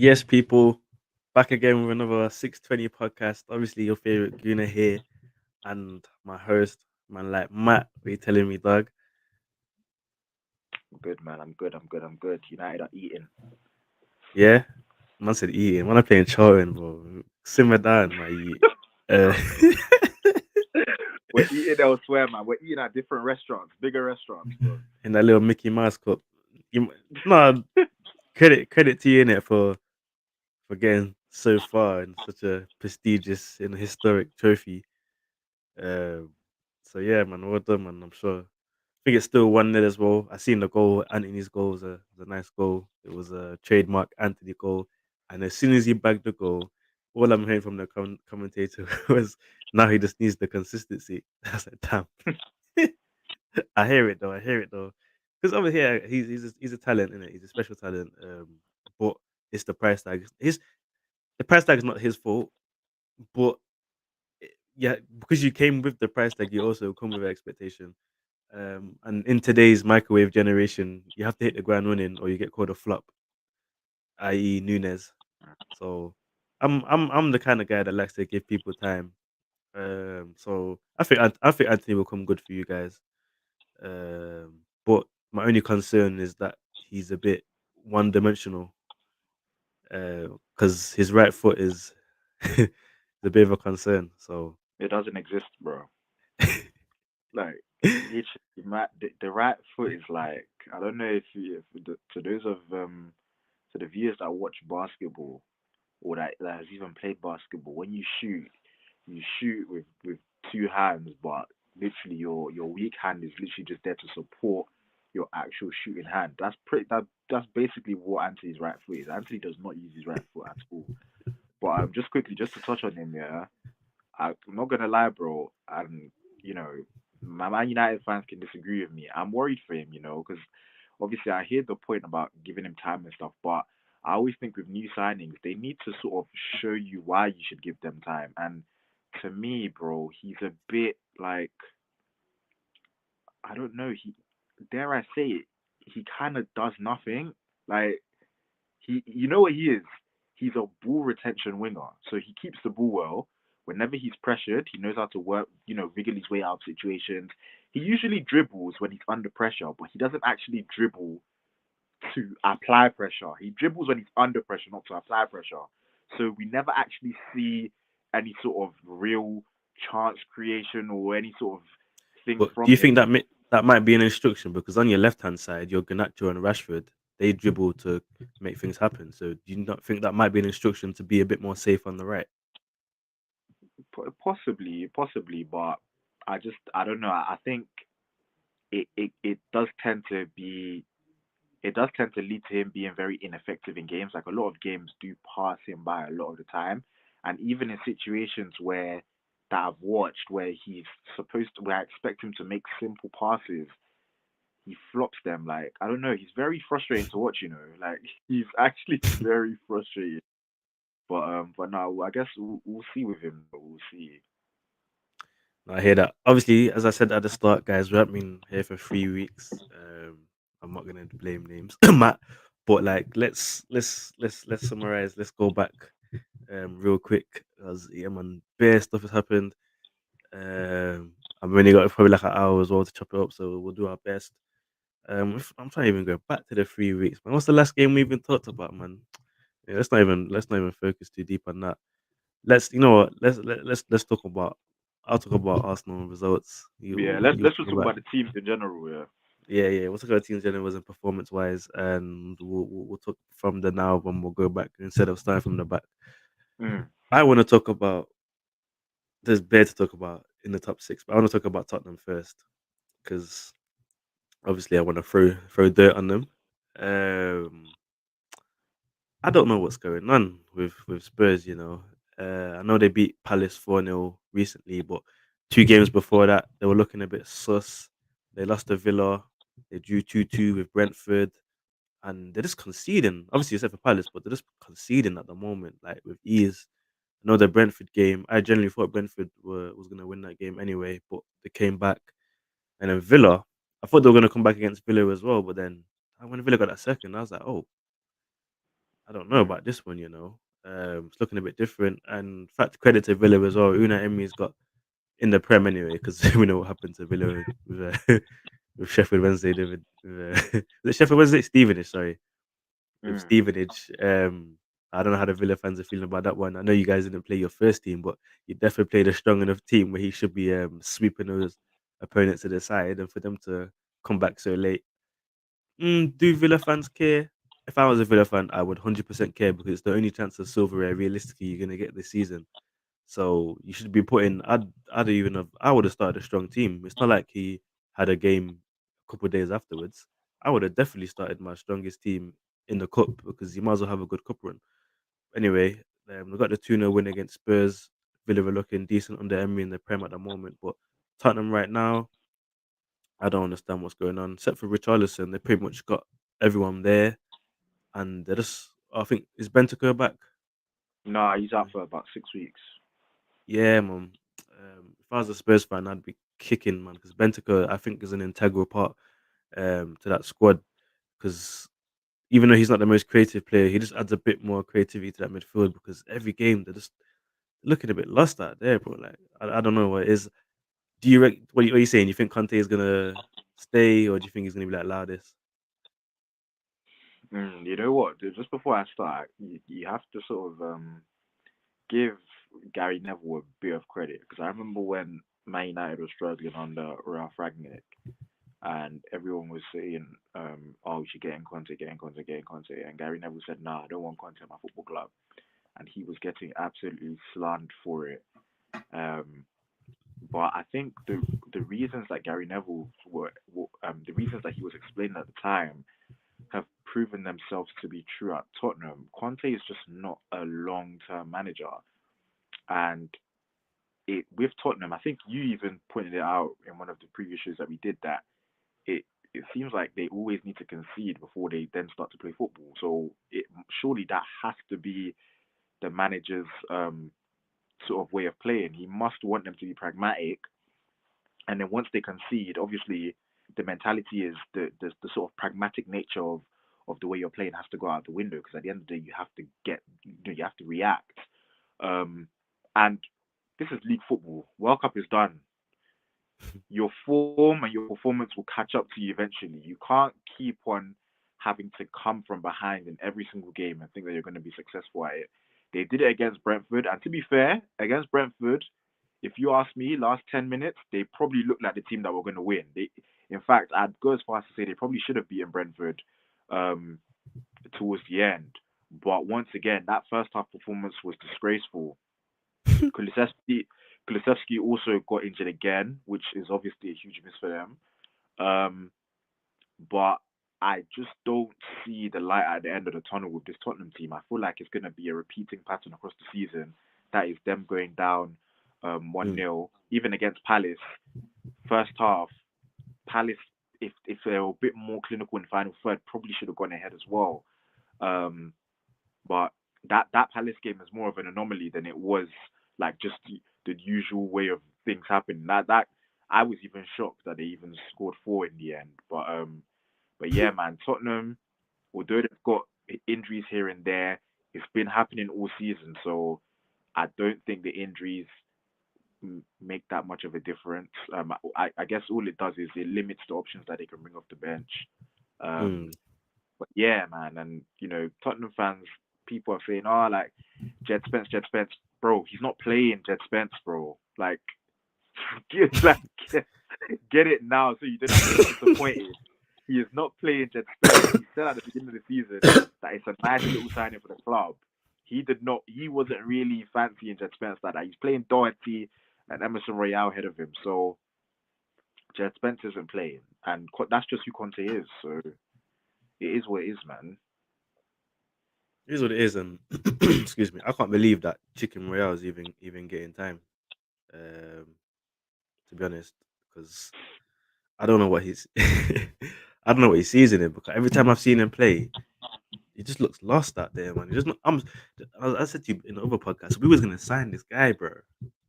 Yes, people, back again with another 620 podcast. Obviously, your favorite Guna here, and my host, man, like Matt. What you telling me, dog? I'm good, man. I'm good. I'm good. I'm good. United are eating. Yeah, man said eating. When I playing Charlton, bro, simmer down, my eat. Uh, We're eating elsewhere, man. We're eating at different restaurants, bigger restaurants, bro. in that little Mickey Mouse cup. No, credit to you in it for getting so far in such a prestigious and historic trophy. Um, so yeah, man, well done, man. I'm sure. I think it's still 1-0 as well. I seen the goal. Anthony's goal was a nice goal. It was a trademark Anthony goal. And as soon as he bagged the goal, all I'm hearing from the commentator was, now he just needs the consistency. That's like, damn. I hear it though. I hear it though. Because over here, he's a talent, innit? He's a special talent. But it's the price tag. The price tag is not his fault. But yeah, because you came with the price tag, you also come with an expectation. And in today's microwave generation, you have to hit the ground running or you get called a flop, i.e. Nunes. So I'm the kind of guy that likes to give people time. So I think Anthony will come good for you guys. But my only concern is that he's a bit one dimensional. Because his right foot is is a bit of a concern. So It doesn't exist, bro. Like, literally, the right foot is like, I don't know if to those of to the viewers that watch basketball or that has even played basketball, when you shoot with two hands, but literally your weak hand is literally just there to support your actual shooting hand. That's basically what Anthony's right foot is. Anthony does not use his right foot at all. But just quickly, just to touch on him, yeah, I'm not gonna lie, bro. And you know, my Man United fans can disagree with me. I'm worried for him, because obviously I hear the point about giving him time and stuff, but I always think with new signings, they need to sort of show you why you should give them time. And to me, bro, he's a bit like, I don't know. He, dare I say it, he kind of does nothing. Like, you know what he is? He's a ball retention winger. So he keeps the ball well. Whenever he's pressured, he knows how to work, wriggle his way out of situations. He usually dribbles when he's under pressure, but he doesn't actually dribble to apply pressure. He dribbles when he's under pressure, not to apply pressure. So we never actually see any sort of real chance creation or any sort of thing But do from you think him. that might be an instruction? Because on your left hand side, your Garnacho and Rashford, they dribble to make things happen. So do you not think that might be an instruction to be a bit more safe on the right? Possibly, but I don't know. I think it does tend to be it does tend to lead to him being very ineffective in games. Like a lot of games do pass him by a lot of the time, and even in situations that I've watched where where I expect him to make simple passes, he flops them. Like I don't know, he's very frustrating to watch. Like he's actually very frustrating. But no, I guess we'll see with him. We'll see. I hear that. Obviously, as I said at the start, guys, we haven't been here for 3 weeks. I'm not gonna blame names, Matt, but like let's summarize. Let's go back real quick as yeah, man, bare stuff has happened. I've only got probably like an hour as well to chop it up, so we'll do our best. I'm trying to even go back to the 3 weeks, man. What's the last game we even talked about, man? Yeah, let's not even focus too deep on that. Let's you know what? Let's talk about. I'll talk about Arsenal results. Yeah, You let's just talk talk about about the teams in general. Yeah. yeah. We'll talk about teams generals and performance wise, and we'll talk from the now when we'll go back instead of starting from the back. Mm. I want to talk about. There's bare to talk about in the top six, but I want to talk about Tottenham first because obviously I want to throw dirt on them. Um, I don't know what's going on with Spurs. I know they beat Palace 4-0 recently, but 2 games before that they were looking a bit sus. They lost to Villa. They drew 2-2 with Brentford, and they're just conceding. Obviously, except for Palace, but they're just conceding at the moment, like with ease. I know the Brentford game. I generally thought Brentford was going to win that game anyway, but they came back. And then Villa, I thought they were going to come back against Villa as well, but then when Villa got that second, I was like, oh, I don't know about this one. It's looking a bit different. And fact credit to Villa as well. Una Emery's got in the Prem anyway, because we know what happened to Villa with Sheffield Wednesday. The Sheffield Wednesday Stevenage, sorry, with Mm. Stevenage. I don't know how the Villa fans are feeling about that one. I know you guys didn't play your first team, but you definitely played a strong enough team where he should be sweeping those opponents to the side, and for them to come back so late. Do Villa fans care? If I was a Villa fan, I would 100% care because it's the only chance of silverware realistically you're gonna get this season. So you should be putting. I would have started a strong team. It's not like he had a game a couple of days afterwards. I would have definitely started my strongest team in the cup because you might as well have a good cup run. Anyway, we got the 2-0 win against Spurs. Villa are looking decent under Emery in the Prem at the moment, but Tottenham right now, I don't understand what's going on. Except for Richarlison, they pretty much got everyone there, and they're just. I think is Bentancur back. Nah, he's out for about 6 weeks. Yeah, man. If I was a Spurs fan, I'd be kicking, man, because Bentancur, I think, is an integral part to that squad. Because even though he's not the most creative player, he just adds a bit more creativity to that midfield. Because every game they're just looking a bit lost out there, bro. Like I don't know what it is. Do you what are you saying? You think Conte is gonna stay, or do you think he's gonna be like loudest? You know what? Just before I start, you have to sort of give Gary Neville a bit of credit because I remember when Man United was struggling under Ralph Ragnick, and everyone was saying, "Oh, we should get in Conte, get in Conte, get in Conte," and Gary Neville said, "Nah, I don't want Conte at my football club," and he was getting absolutely slammed for it. Um, but I think the reasons that Gary Neville the reasons that he was explaining at the time have proven themselves to be true at Tottenham. Conte is just not a long term manager, and it with Tottenham, I think you even pointed it out in one of the previous shows that we did that it seems like they always need to concede before they then start to play football. So surely that has to be the manager's sort of way of playing. He must want them to be pragmatic, and then once they concede, obviously the mentality is the sort of pragmatic nature of the way you're playing has to go out the window because at the end of the day you have to you have to react. Um, and this is league football. World Cup is done. Your form and your performance will catch up to you eventually. You can't keep on having to come from behind in every single game and think that you're going to be successful at it. They did it against Brentford, and to be fair, against Brentford, if you ask me, last 10 minutes, they probably looked like the team that were going to win. In fact, I'd go as far as to say they probably should have beaten Brentford um, towards the end. But once again, that first half performance was disgraceful. Kulusevski, Kulusevski also got injured again, which is obviously a huge miss for them. Um, but I just don't see the light at the end of the tunnel with this Tottenham team. I feel like it's going to be a repeating pattern across the season. That is them going down 1 Mm. 0. Even against Palace, first half, Palace, if they were a bit more clinical in final third, probably should have gone ahead as well. Um, but that Palace game is more of an anomaly than it was like just the usual way of things happening. That I was even shocked that they even scored four in the end. But yeah, man, Tottenham, although they've got injuries here and there, it's been happening all season. So I don't think the injuries make that much of a difference. I guess all it does is it limits the options that they can bring off the bench. Mm. Um, but yeah, man, and Tottenham fans, people are saying, "Oh, like Jed Spence, bro, he's not playing Jed Spence, bro. Like, like get it now, so you don't have to be disappointed. He is not playing Jed Spence. He said at the beginning of the season that it's a nice little signing for the club. He did not. He wasn't really fancying Jed Spence like that. He's playing Doherty and Emerson Royale ahead of him. So Jed Spence isn't playing, and that's just who Conte is. So it is what it is, man. It is what it is, and excuse me, I can't believe that Chicken Royale is even getting time. Um, to be honest, because I don't know what he's, I don't know what he sees in him. Because every time I've seen him play, he just looks lost out there, man. He just, I said to you in the other podcast, we was gonna sign this guy, bro.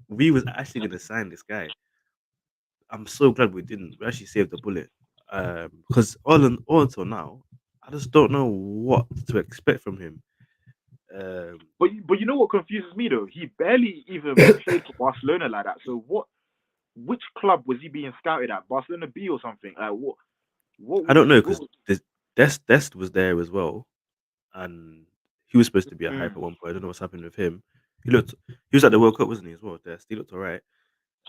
We was actually gonna sign this guy. I'm so glad we didn't. We actually saved the bullet. Because all until now, I just don't know what to expect from him. But you know what confuses me though? He barely even played for Barcelona like that. So what? Which club was he being scouted at? Barcelona B or something? Like what? What I was don't know what because was? Dest was there as well, and he was supposed to be a hype Mm, at one point. I don't know what's happened with him. He was at the World Cup, wasn't he as well? Dest, he looked alright.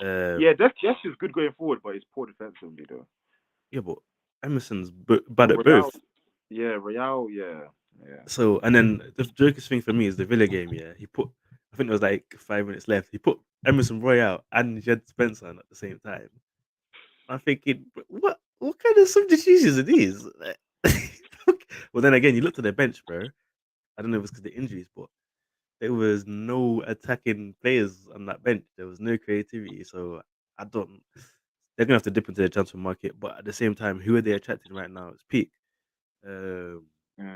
yeah, Um, that's just good going forward, but it's poor defensively though. yeah, but Emerson's bad But at Real, both. yeah, Real, yeah, yeah. So and then the jokest thing for me is the Villa game. Yeah, he put I think there was like 5 minutes left. He put Emerson Royale and Jed Spencer on at the same time. I'm thinking, what kind of substitutions are these? Like, well, then again, you look at their bench, bro. I don't know if it's because of the injuries, but there was no attacking players on that bench. There was no creativity. So I don't. They're gonna have to dip into the transfer market, but at the same time, who are they attracting right now? It's peak. Um,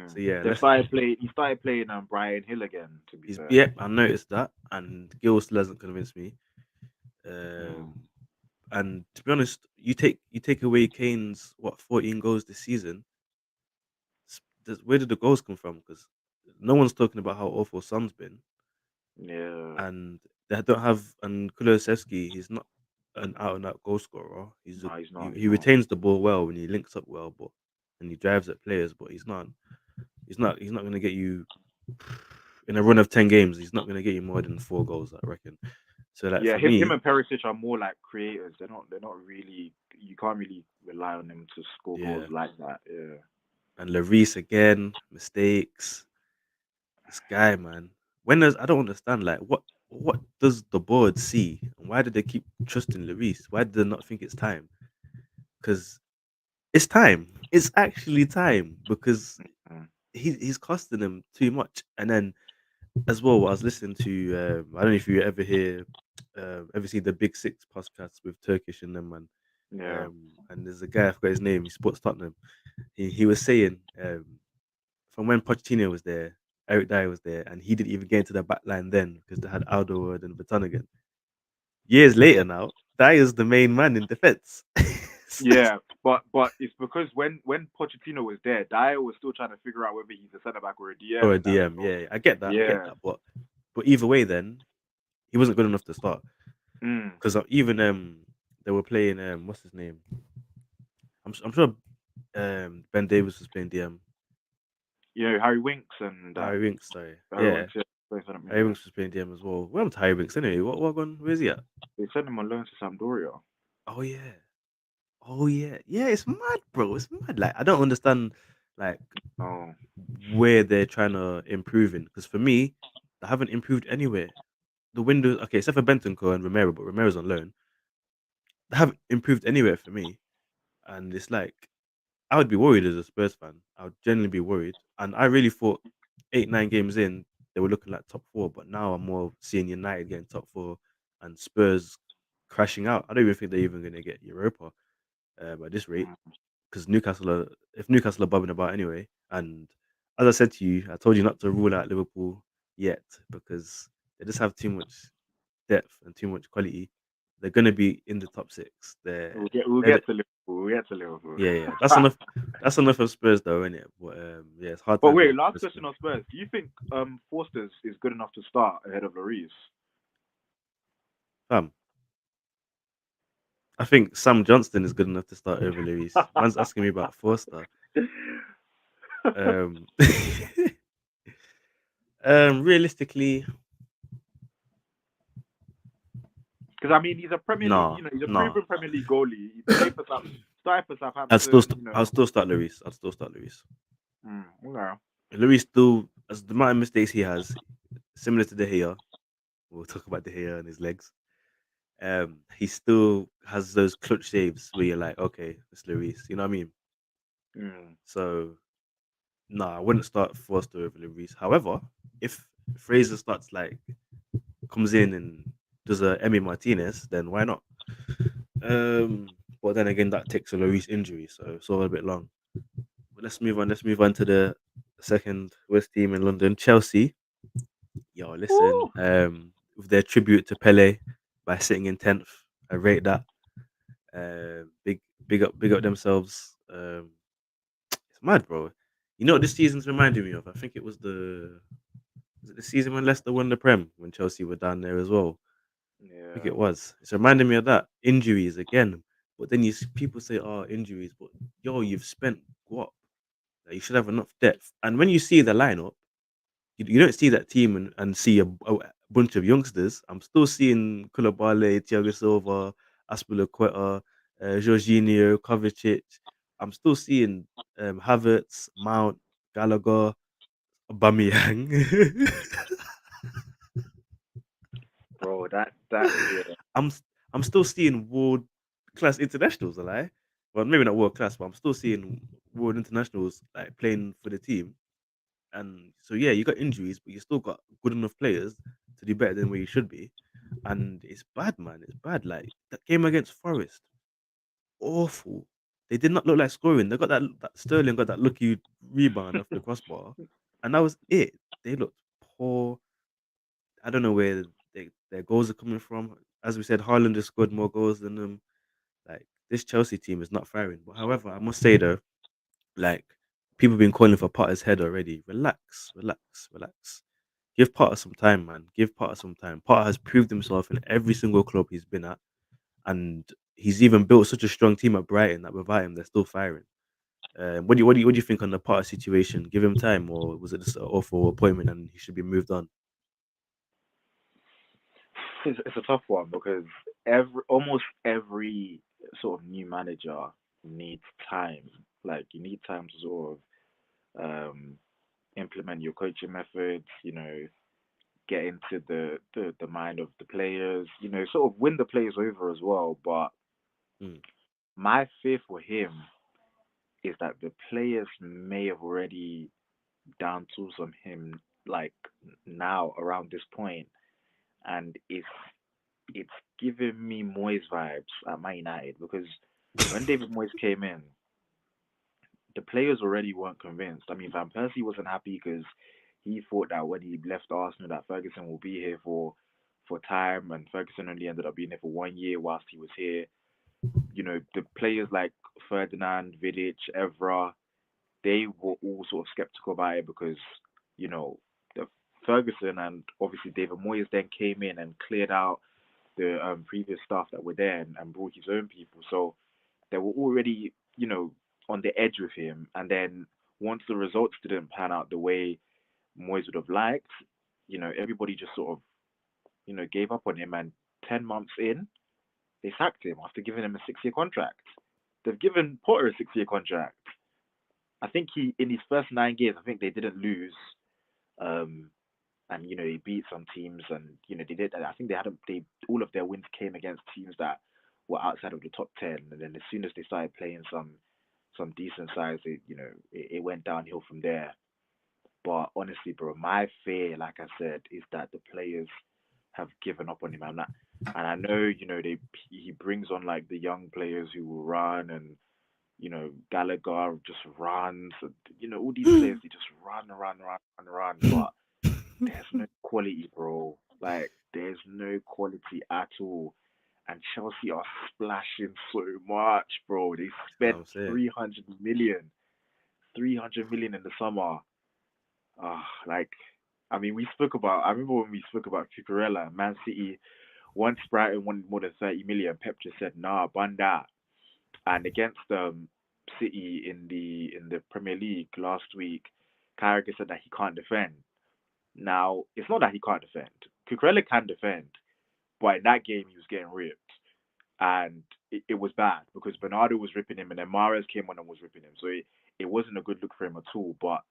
so yeah, They let's. started playing. He started playing Brian Hill again. To be He's fair. yeah, I noticed that, and Gil still hasn't convinced me. Mm, Um, and to be honest, you take away Kane's 14 goals this season. Where did the goals come from? Because no one's talking about how awful Son's been, yeah. and they don't have and Kulusevski. He's not an out and out goal scorer. No, he's He, not. He's he not. retains the ball well when he links up well, but and he drives at players, but he's not going to get you in a run of 10 games. He's not going to get you more than 4 goals, I reckon. So like Yeah, for him me, and Perisic are more like creators. They're not really. You can't really rely on them to score goals yeah, like that. Yeah. and Lloris again mistakes. This guy, man. When does I don't understand. Like, what does the board see, and why do they keep trusting Lloris? Why do they not think it's time? Because it's time. It's actually time because Mm. he's costing them too much. And then as well, I was listening to I don't know if you ever see the Big Six podcasts with Turkish and them man. Yeah. And there's a guy I forgot his name. He sports Tottenham. He was saying from when Pochettino was there, Eric Dyer was there, and he didn't even get into the back line then because they had Alderweireld and Vertonghen. Years later now, Dyer's the main man in defense. Yeah, but it's because when Pochettino was there, Dyer was still trying to figure out whether he's a centre back or a DM Or a and that. DM, So yeah, I get that, yeah. but either way, then he wasn't good enough to start Mm. because even they were playing what's his name? I'm sure Ben Davis was playing DM. You know Harry Winks and that. Harry Winks, sorry, Harry yeah, Winks, yeah, plays for them, Harry yeah. Winks was playing DM as well. Where am Harry Winks anyway? What gone? Where's he at? They sent him on loan to Sampdoria. Oh yeah, oh yeah, yeah. It's mad, bro. It's mad. Like I don't understand, like Oh. where they're trying to improve in. Because for me, they haven't improved anywhere. The windows, okay, except for Bentancur and Romero, but Romero's on loan. They haven't improved anywhere for me. And it's like I would be worried as a Spurs fan. I would genuinely be worried. And I really thought 8, 9 games in, they were looking like top four. But now I'm more seeing United getting top four and Spurs crashing out. I don't even think they're even going to get Europa at this rate. Mm. Because if Newcastle are bobbing about anyway, and as I said to you, I told you not to rule out Liverpool yet because they just have too much depth and too much quality. They're going to be in the top six. We'll They're get the, to Liverpool. We'll get to Liverpool. yeah, yeah. That's enough. That's enough of Spurs, though, isn't it? But yeah, it's hard But time wait, being a last Spurs question fan. on Spurs. Do you think Forster's is good enough to start ahead of Lloris? Fam, I think Sam Johnston is good enough to start over Luis. Man's asking me about Forster. Um, realistically, Because I mean, he's a Premier League. nah, You know, he's a nah. proven Premier League goalie. He played for started for Southampton. You I'll know. still start Luis. I'll still start Luis. Okay. Luis still, as the amount of mistakes he has, similar to De Gea. We'll talk about De Gea and his legs. He still has those clutch saves where you're like, okay, it's Luis. You know what I mean? Mm. So no, I wouldn't start Foster over Luis. However, if Fraser starts like comes in and does a Emmy Martinez, then why not? But then again, that takes a Luis injury, so it's all a bit long. But let's move on. Let's move on to the second worst team in London, Chelsea. Yo, listen, Woo! with their tribute to Pele by sitting in 10th, I rate that. Big up themselves. It's mad, bro. You know what this season's reminding me of? I think it was the Was it the season when Leicester won the Prem when Chelsea were down there as well? I think Yeah, it was. It's reminding me of that injuries again. But then people say, "Oh, injuries," but yo, you've spent what? Like, you should have enough depth. And when you see the lineup, you don't see that team and see a bunch of youngsters. I'm still seeing Koulibaly, Thiago Silva, Aspilicueta, Jorginho, Kovacic. I'm still seeing Havertz, Mount, Gallagher, Aubameyang. bro. That yeah. I'm s- I'm still seeing world class internationals, alive. Well, maybe not world class, but I'm still seeing world internationals like playing for the team. And so yeah, you got injuries, but you still got good enough players to do better than where you should be. And it's bad, man. It's bad. Like that game against Forest, awful. They did not look like scoring. They got that Sterling got that lucky rebound off the crossbar, and that was it. They looked poor. I don't know where their goals are coming from. As we said, Haaland has scored more goals than them. Like this Chelsea team is not firing. But however, I must say though, like people have been calling for Potter's head already. Relax, relax, relax. Give Potter some time, man. Give Potter some time. Potter has proved himself in every single club he's been at, and he's even built such a strong team at Brighton that without him, they're still firing. What do you think on the Potter situation? Give him time, or was it just an awful appointment and he should be moved on? It's a tough one because almost every sort of new manager needs time. Like you need time to sort of implement your coaching methods. Get into the mind of the players. Sort of win the players over as well. But Mm, my fear for him is that the players may have already down tools on him like now around this point, and it's giving me Moyes vibes at Man United because when David Moyes came in, the players already weren't convinced. I mean, Van Persie wasn't happy because he thought that when he left Arsenal, that Ferguson will be here for time, and Ferguson only ended up being here for 1 year whilst he was here. The players like Ferdinand, Vidic, Evra, they were all sort of skeptical about it because you know the Ferguson and obviously David Moyes then came in and cleared out the previous staff that were there and brought his own people. So they were already, on the edge with him. And then once the results didn't pan out the way Moyes would have liked, everybody just sort of, gave up on him. And 10 months in, they sacked him after giving him a 6 year contract. They've given Potter a 6 year contract. I think in his first 9 games, I think they didn't lose. Um, and he beat some teams, and they did. I think they all of their wins came against teams that were outside of the top 10. And then as soon as they started playing some decent sides, it went downhill from there. But honestly, bro, my fear, like I said, is that the players have given up on him. And I know he brings on like the young players who will run, and Gallagher just runs. All these players, they just run, run, run, run, run. But there's no quality, bro. Like there's no quality at all. And Chelsea are splashing so much, bro. They that's what spent I'm saying. 300 million in the summer. Like I mean, we spoke about. I remember when we spoke about Cucurella, Man City. Once Brighton wanted more than 30 million, Pep just said, "Nah, bun that." And against City in the Premier League last week, Carragher said that he can't defend. Now, it's not that he can't defend. Cucurella can defend, but in that game he was getting ripped, and it was bad because Bernardo was ripping him, and then Mahrez came on and was ripping him. So it wasn't a good look for him at all. But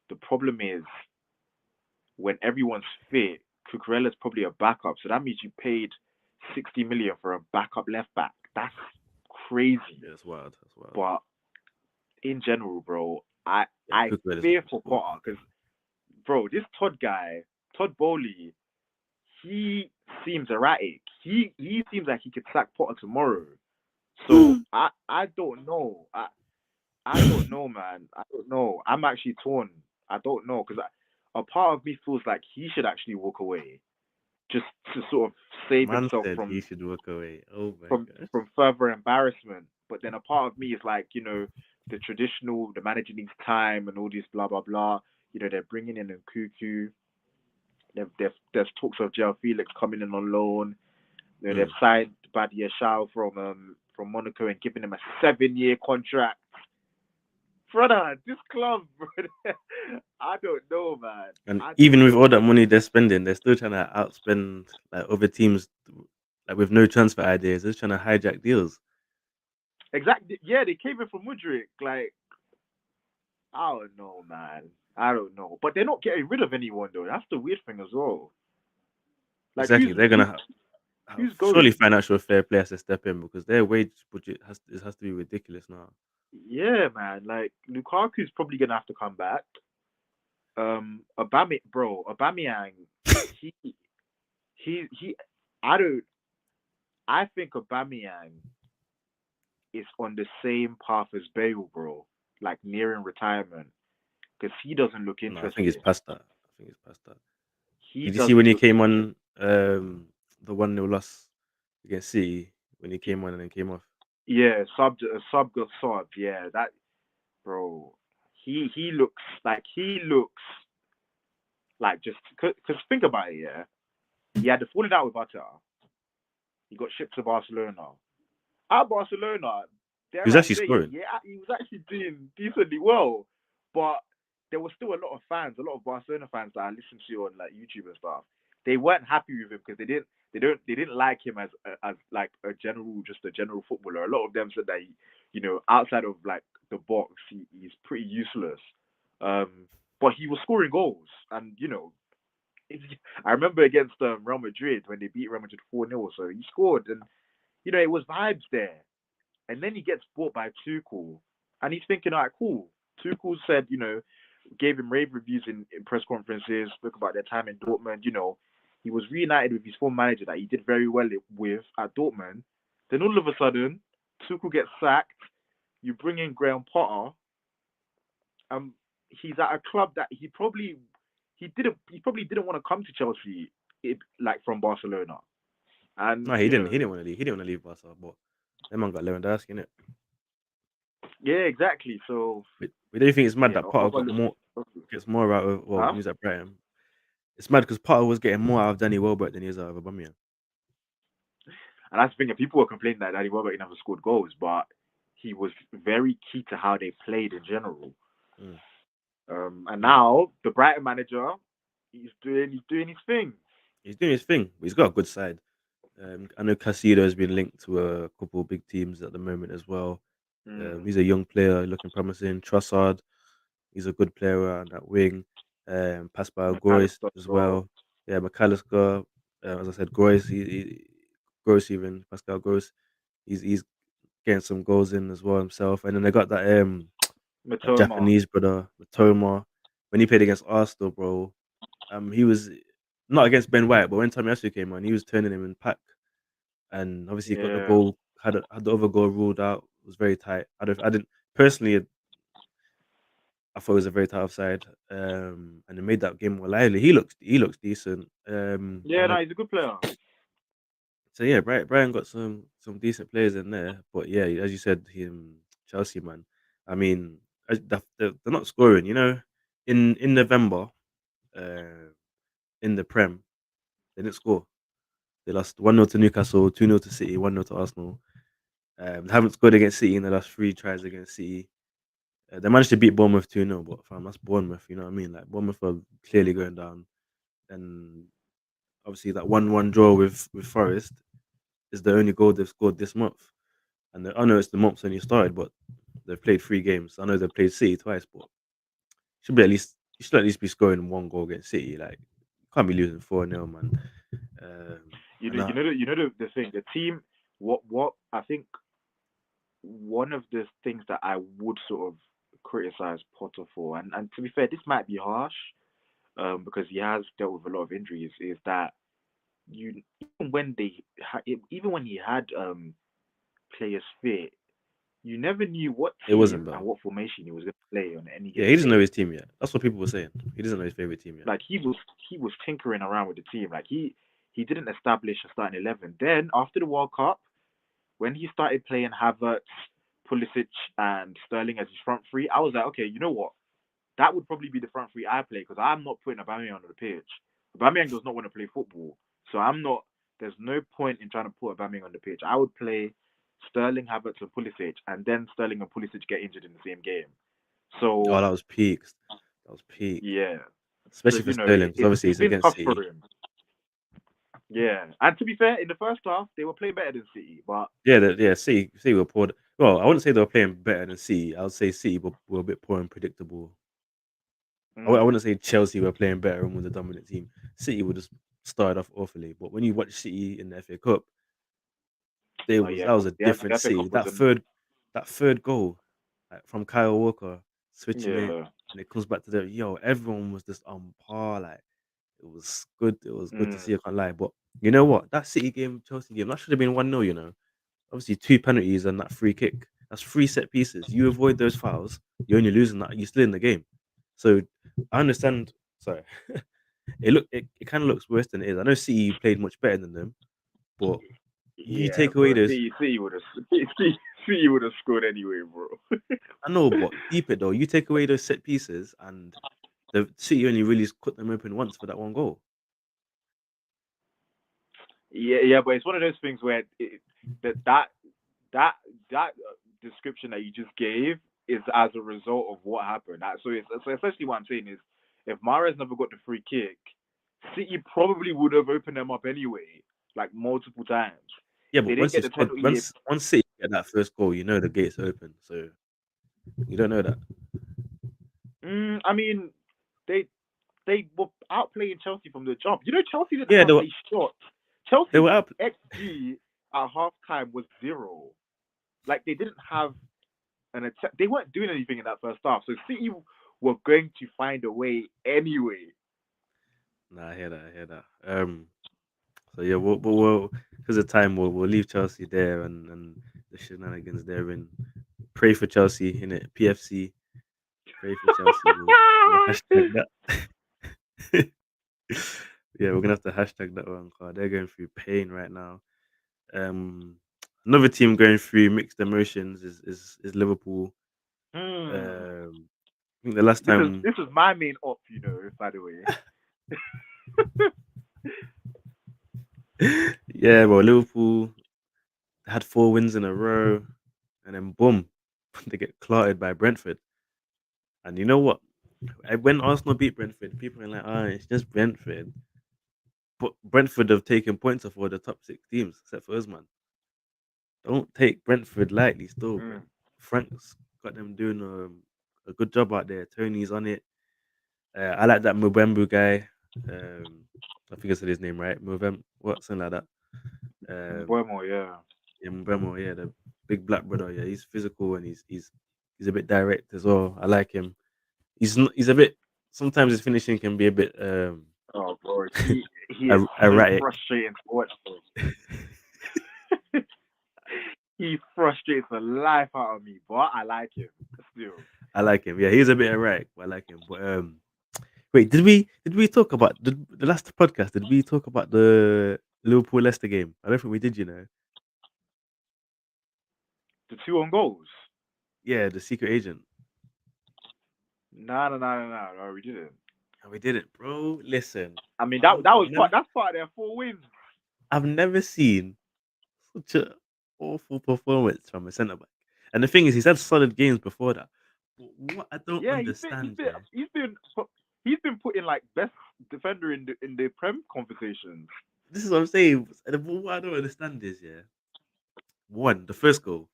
the problem is when everyone's fit, Cucurella's probably a backup. So that means you paid 60 million for a backup left back. That's crazy. Yeah, that's wild. That's wild. But in general, bro, I Yeah, I Cookwell is not fear much for score. Potter because bro, this Todd guy, Todd Bowley, he seems erratic. He seems like he could sack Potter tomorrow. So I don't know. I don't know, man. I don't know. I'm actually torn. I don't know because a part of me feels like he should actually walk away just to sort of save Man himself said he from should walk away. Oh my from gosh. from further embarrassment. But then a part of me is like, the manager needs time and all this blah blah blah. They're bringing in a cuckoo. There's talks of João Felix coming in on loan. You know, they've Mm. signed Badia Shao from Monaco and given him a 7-year contract. Brother, this club, brother, I don't know, man. And I don't even with all know. that money they're spending, they're still trying to outspend like other teams, like with no transfer ideas. They're just trying to hijack deals. Exactly. Yeah, they came in from Mudrik. Like, I don't know, man. I don't know. But they're not getting rid of anyone though. That's the weird thing as well. Like, Exactly, they're gonna who's surely going? financial fair play has to step in because their wage budget has to be ridiculous now. Yeah, man. Like Lukaku's probably gonna have to come back. Aubameyang, he he. I don't. I think Aubameyang is on the same path as Bale, bro. Like nearing retirement, because he doesn't look No, I think it's interested. past that. I think it's past that. He Did you see when doesn't he look came interested. on the 1-0 loss against City when he came on and then came off? Yeah, sub got sub. Yeah, that bro. He looks like just because think about it. Yeah, he had the falling out with Atta. He got shipped to Barcelona. At Barcelona, He dare was I actually say it, scoring. yeah, he was actually doing decently well. But there was still a lot of fans, a lot of Barcelona fans that I listened to on like YouTube and stuff. They weren't happy with him because they didn't like him as like a general footballer. A lot of them said that outside of like the box, he's pretty useless. But he was scoring goals, and I remember against Real Madrid when they beat Real Madrid 4-0. So he scored, and it was vibes there. And then he gets bought by Tuchel, and he's thinking, all right, cool. Tuchel said, gave him rave reviews in press conferences, spoke about their time in Dortmund. He was reunited with his former manager that he did very well with at Dortmund. Then all of a sudden, Tuchel gets sacked. You bring in Graham Potter. He's at a club that he probably didn't want to come to Chelsea, like from Barcelona. And No, he didn't. He didn't want to leave. He didn't want to leave Barca, but that man got Lewandowski in it. yeah, exactly. So But do you think it's mad yeah, that Potter got more gets more out of well when huh? he was at Brighton? It's mad because Potter was getting more out of Danny Welbeck than he was out of Aubameyang. And that's the thing. People were complaining that Danny Welbeck never scored goals, but he was very key to how they played in general. Mm. And And now the Brighton manager, he's doing his thing. he's doing his thing. But he's got a good side. I know Casido has been linked to a couple of big teams at the moment as well. Mm. He's a young player, looking promising. Trossard, he's a good player on that wing. Pascal Grois McAllister as as well. well. Yeah, McAllister. As I said, Grois. Grois even Pascal Grois. He's getting some goals in as well himself. And then they got that Matoma. Japanese brother, Matoma. When he played against Arsenal, bro, he was not against Ben White, but when Tomiyasu came on, he was turning him in pack. And obviously, he got the Yeah. goal. Had the other goal ruled out. It was very tight. I didn't personally. I thought it was a very tight offside. And it made that game more lively. He looks decent. Yeah, no, he's a good player. So yeah, Brian got some decent players in there. But yeah, as you said, him Chelsea man. I mean, they're not scoring. In November, uh, in the Prem, they didn't score. They lost 1-0 to Newcastle, 2-0 to City, 1-0 to Arsenal. They haven't scored against City in the last three tries against City. They managed to beat Bournemouth 2-0, but fam, that's Bournemouth. You know what I mean? Like Bournemouth are clearly going down, and obviously that 1-1 draw with Forest is the only goal they've scored this month. And I know it's the month's only started, but they've played three games. I know they've played City twice, but you should at least be scoring one goal against City. Like you can't be losing 4-0, man. You know, And you know, the, you know the thing. The team. What I think one of the things that I would sort of criticize Potter for, and to be fair, this might be harsh, because he has dealt with a lot of injuries, is that you even when he had players fit, you never knew what it wasn't, team and bro. what formation he was going to play on any Yeah, given he doesn't know day. his team yet. That's what people were saying. He doesn't know his favorite team yet. Like he was tinkering around with the team. Like he didn't establish a starting 11. Then after the World Cup, when he started playing Havertz, Pulisic, and Sterling as his front three, I was like, okay, you know what? That would probably be the front three I play because I'm not putting Aubameyang on the pitch. Aubameyang does not want to play football, so I'm not. There's no point in trying to put Aubameyang on the pitch. I would play Sterling, Havertz, and Pulisic, and then Sterling and Pulisic get injured in the same game. Oh, So that was peak. That was peak, yeah, so especially for Sterling because obviously it's it's been against tough for City. him. Yeah, and to be fair, in the first half they were playing better than City, but Yeah, yeah. City were poor. Well, I wouldn't say they were playing better than City. I would say City were a bit poor and predictable. I mm, wouldn't say Chelsea were playing better and were the dominant team. City would just started off awfully, but when you watch City in the FA Cup, oh yeah, that was a the different FA Cup City. was an That third goal, like, from Kyle Walker switching it, yeah, and it comes back to the everyone was just on par. Like it was good. It was good to mm, see. I can't lie, but you know what? That City game, Chelsea game, that should have been 1-0. Obviously two penalties and that free kick. That's three set pieces. You avoid those fouls, you're only losing that. You're still in the game. So I understand. Sorry, it kind of looks worse than it is. I know City played much better than them, but you yeah, take away bro. those. City would have City would have scored anyway, bro. I know, but deep it though. You take away those set pieces, and the City only really cut them open once for that one goal. Yeah, yeah, but it's one of those things where that that that description that you just gave is as a result of what happened. So essentially what I'm saying is, if Mahrez never got the free kick, City probably would have opened them up anyway, like multiple times. Yeah, If they but didn't once get you the scored, penalty, once City get that first goal, you know the gates open. So you don't know that. I mean, they they were outplaying Chelsea from the jump. You know, Chelsea didn't Yeah, have a shot. they Chelsea's were up. XG at halftime was zero. Like they didn't have an attack. They weren't doing anything in that first half. So City were going to find a way anyway. Nah, I hear that. I hear that. So yeah, we'll because of time, we'll leave Chelsea there and the shenanigans there and pray for Chelsea in it. PFC, pray for Chelsea. We'll hashtag that. Yeah, we're gonna have to hashtag that one because they're going through pain right now. Um, Another team going through mixed emotions is Liverpool. Hmm. I think the last time, This is my main op, by the way. yeah, well, Liverpool had 4 wins in a row, and then boom, they get clotted by Brentford. And you know what? When Arsenal beat Brentford, people are like, "Ah, it's just Brentford." But Brentford have taken points off all the top 6 teams except for us, man. Don't take Brentford lightly. Still, Hmm. Frank's got them doing a good job out there. Tony's on it. I like that Mubembu guy. I think I said his name right. What, something like that. Um, Bueno, yeah. yeah, Mbemo, yeah, the big black brother. Yeah, he's physical and he's a bit direct as well. I like him. He's a bit. Sometimes his finishing can be a bit Oh, bro, he is so erratic. frustrating to watch. Bro. He frustrates the life out of me, but I like him still. I like him. Yeah, he's a bit erratic, but I like him. But wait, did we talk about the last podcast? Did we talk about the Liverpool Leicester game? I don't think we did. The two on goals. Yeah, the secret agent. No, no, no, no, no, no, we didn't. And we did it, bro. Listen, I mean, I've that I've was never that's part of their 4 wins. I've never seen such a awful performance from a centre back. And the thing is, he's had solid games before that. But what I don't Yeah, understand, yeah, he's been put in like best defender in the Prem conversations. this is what I'm saying. And what I don't understand is, yeah, one, the first goal,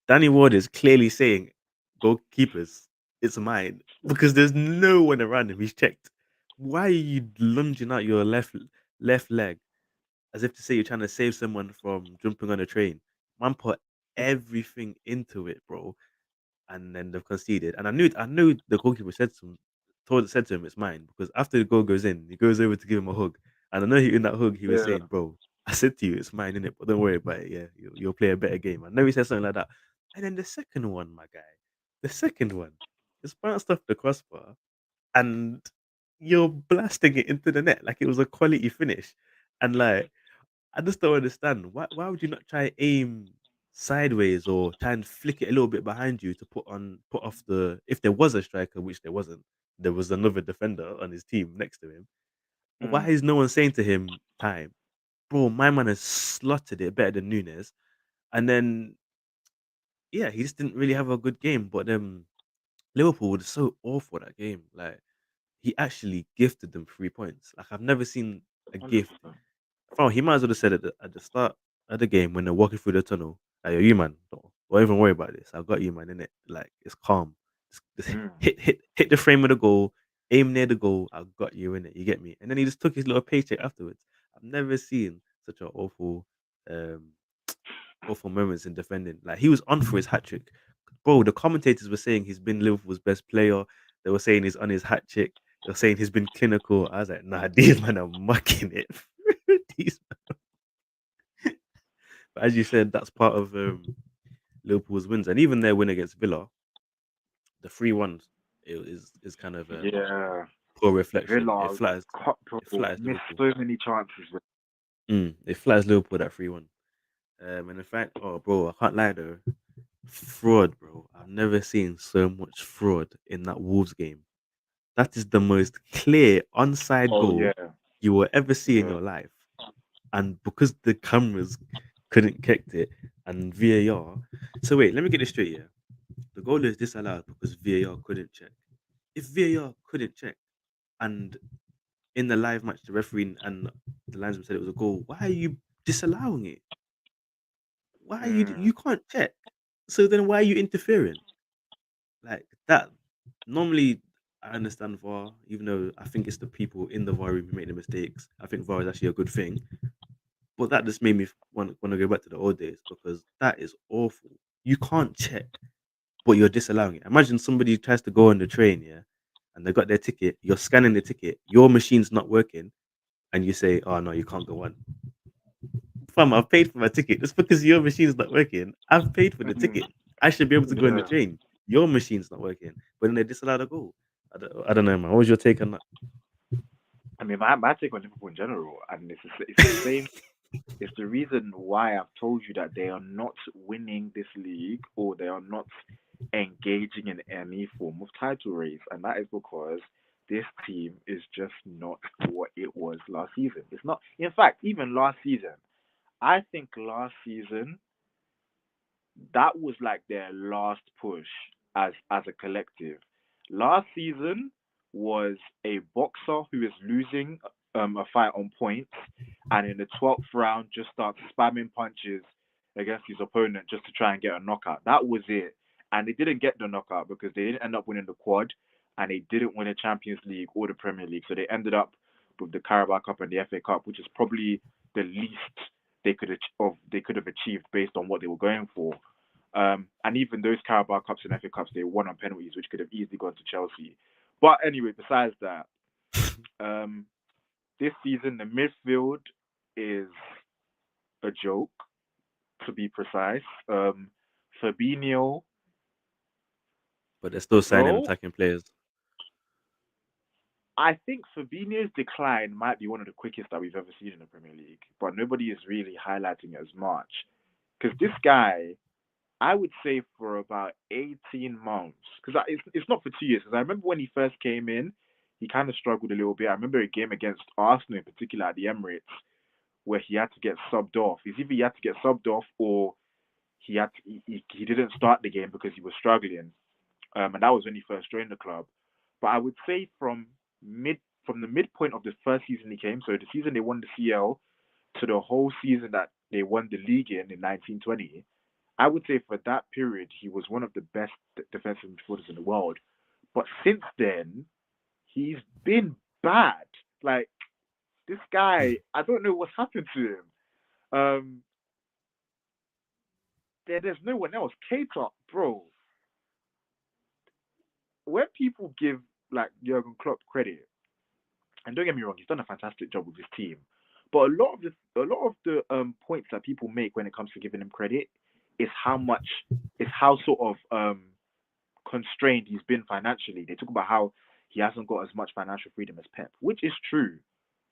Danny Ward is clearly saying, "Goalkeepers, it's mine," because there's no one around him. He's checked. Why are you lunging out your left leg as if to say you're trying to save someone from jumping on a train? Man put everything into it, bro, and then they've conceded. And I knew the goalkeeper said to him, "It's mine," because after the goal goes in, he goes over to give him a hug, and I know in that hug he was Yeah. saying, "Bro, I said to you, it's mine, innit? But don't worry about it. Yeah, you'll play a better game." I know he said something like that. And then the second one, my guy, the second one, it's bounced off the crossbar, and you're blasting it into the net like it was a quality finish, and like I just don't understand. Why would you not try aim sideways or try and flick it a little bit behind you to put off the if there was a striker, which there wasn't, there was another defender on his team next to him. Why Mm. is no one saying to him, time? Bro, my man has slotted it better than Nunes. And then, yeah, he just didn't really have a good game. But Liverpool was so awful that game. Like, he actually gifted them 3 points. Like, I've never seen a gift. 100%. Oh, he might as well have said at the start of the game when they're walking through the tunnel, like, yo, you man, don't even worry about this. I got you, man, innit? Like, it's calm. Just Mm. hit the frame of the goal, aim near the goal. I got you in it. You get me? And then he just took his little paycheck afterwards. I've never seen such an um, awful moments in defending. Like he was on for his hat trick, bro. The commentators were saying he's been Liverpool's best player. They were saying he's on his hat trick. They were saying he's been clinical. I was like, nah, these men are mucking it. these, but as you said, that's part of Liverpool's wins, and even their win against Villa, the 3-1 is kind of Yeah. poor reflection. Villa, It bro, flatters missed Liverpool. so many chances. It flatters Liverpool that 3-1. And in fact, oh bro, I can't lie though. Fraud, bro. I've never seen so much fraud in that Wolves game. That is the most clear onside Oh goal yeah, you will ever see in yeah. your life. And because the cameras couldn't catch it and VAR. So wait, let me get this straight here. The goal is disallowed because VAR couldn't check. If VAR couldn't check and in the live match the referee and the linesman said it was a goal, why are you disallowing it? Why are Mm, you can't check? So then why are you interfering? Like that normally I understand VAR, even though I think it's the people in the VAR room who make the mistakes. I think VAR is actually a good thing. But that just made me want to go back to the old days because that is awful. You can't check, but you're disallowing it. Imagine somebody tries to go on the train, yeah, and they got their ticket. You're scanning the ticket, your machine's not working, and you say, "Oh no, you can't go on." Fam, I've paid for my ticket. Just because your machine's not working, I've paid for the mm, ticket. I should be able to go on the yeah. train. Your machine's not working, but then they disallow the goal. I don't know, man. What was your take on that? I mean, my take on Liverpool in general, and it's the same. It's the reason why I've told you that they are not winning this league or they are not engaging in any form of title race, and that is because this team is just not what it was last season. It's not. In fact, even last season, I think last season that was like their last push as a collective. Last season was a boxer who is losing a fight on points, and in the 12th round just starts spamming punches against his opponent just to try and get a knockout. That was it, and they didn't get the knockout because they didn't end up winning the quad, and they didn't win the Champions League or the Premier League. So they ended up with the Carabao Cup and the FA Cup, which is probably the least they could have achieved based on what they were going for. And even those Carabao Cups and FA Cups, they won on penalties, which could have easily gone to Chelsea. But anyway, besides that, um, this season the midfield is a joke, to be precise. Fabinho, But they're still signing bro, attacking players. I think Fabinho's decline might be one of the quickest that we've ever seen in the Premier League, but nobody is really highlighting it as much. Because this guy, I would say for about 18 months, because it's not for 2 years. Because I remember when he first came in, he kind of struggled a little bit. I remember a game against Arsenal in particular at the Emirates where he had to get subbed off. It's either he had to get subbed off or he didn't start the game because he was struggling. And that was when he first joined the club. But I would say mid from the midpoint of the first season he came, so the season they won the CL to the whole season that they won the league in 1920, I would say for that period he was one of the best defensive midfielders in the world. But since then, he's been bad. Like this guy, I don't know what's happened to him. Um, there's no one else. Keita, bro. When people give like Jurgen Klopp credit, and don't get me wrong, he's done a fantastic job with his team. But a lot of the points that people make when it comes to giving him credit is how sort of constrained he's been financially. They talk about how he hasn't got as much financial freedom as Pep, which is true.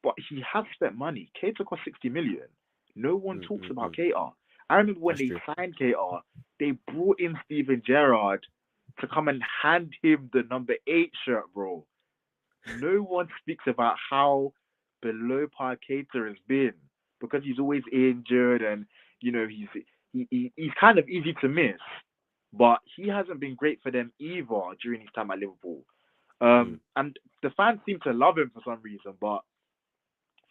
But he has spent money. Keita cost 60 million. No one Mm, talks mm, about mm. Keita. I remember when That's they true. signed Keita, they brought in Steven Gerrard to come and hand him the number 8 shirt, bro. No one speaks about how below par Keita has been because he's always injured and he's kind of easy to miss, but he hasn't been great for them either during his time at Liverpool. Mm. And the fans seem to love him for some reason, but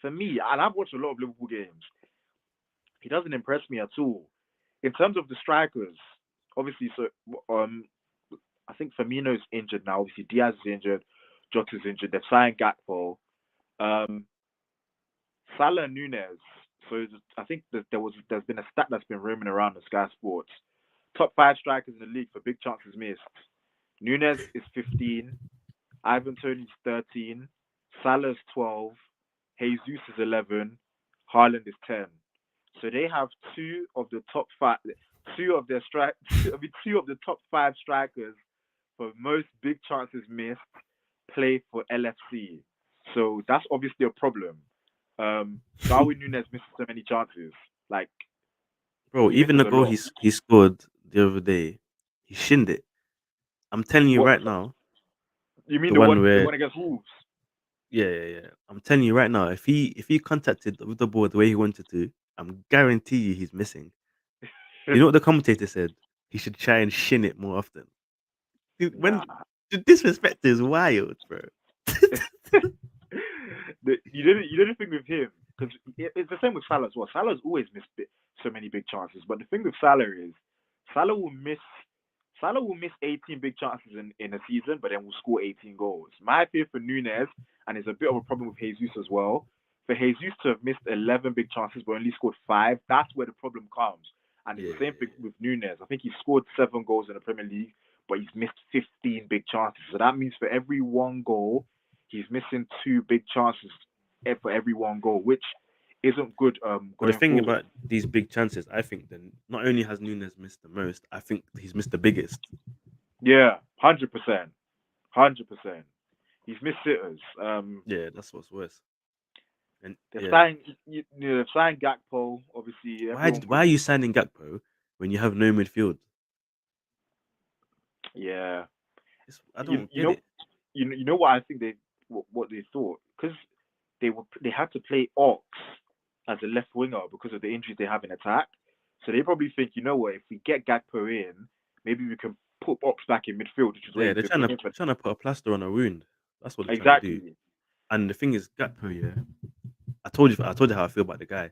for me, and I've watched a lot of Liverpool games, he doesn't impress me at all. In terms of the strikers, obviously, so I think Firmino's injured now. Obviously, Diaz is injured, Jota's injured. They've signed Gakpo. Um, Salah and Nunez. So I think that there's been a stat that's been roaming around on Sky Sports. Top five strikers in the league for big chances missed. Nunez is 15. Ivan Toney's 13. Salah's 12. Jesus is 11. Haaland is 10. So they have two of the top five, two of their strike, two of the top five strikers for most big chances missed play for LFC. So that's obviously a problem. Darwin Nunes misses so many chances. Like Bro, he even misses the a goal lot. he scored the other day, he shinned it. I'm telling you What right now, you mean the the one one where against Wolves? yeah. I'm telling you right now, if he contacted with the ball the way he wanted to, I'm guarantee you he's missing. You know what the commentator said? He should try and shin it more often. Dude, Nah. when the disrespect is wild, bro. You didn't think with him because it's the same with Salah as well. Salah's always missed so many big chances, but the thing with Salah is Salah will miss Salah will miss 18 big chances in a season, but then will score 18 goals. My fear for Nunez, and it's a bit of a problem with Jesus as well. For Jesus to have missed 11 big chances but only scored five, that's where the problem comes. And it's Yeah, the same thing with Nunez. I think he scored 7 goals in the Premier League, but he's missed 15 big chances. So that means for every one goal, he's missing two big chances for every one goal, which isn't good but the going thing forward. about these big chances, I think then not only has Nunes missed the most, I think he's missed the biggest. Yeah, 100%. 100%. He's missed sitters. Yeah, that's what's worse. And They've yeah, signed, they've signed Gakpo. Obviously, everyone why was, are you signing Gakpo when you have no midfield? yeah. I You, don't you get know, it. you know what I think what they thought because they had to play Ox as a left winger because of the injuries they have in attack. So they probably think, you know what, if we get Gakpo in, maybe we can put Ox back in midfield, which is where Yeah, he's they're been trying to playing for. trying to put a plaster on a wound. That's what they're trying to do. Exactly. And the thing is, Gakpo, yeah, I told you how I feel about the guy.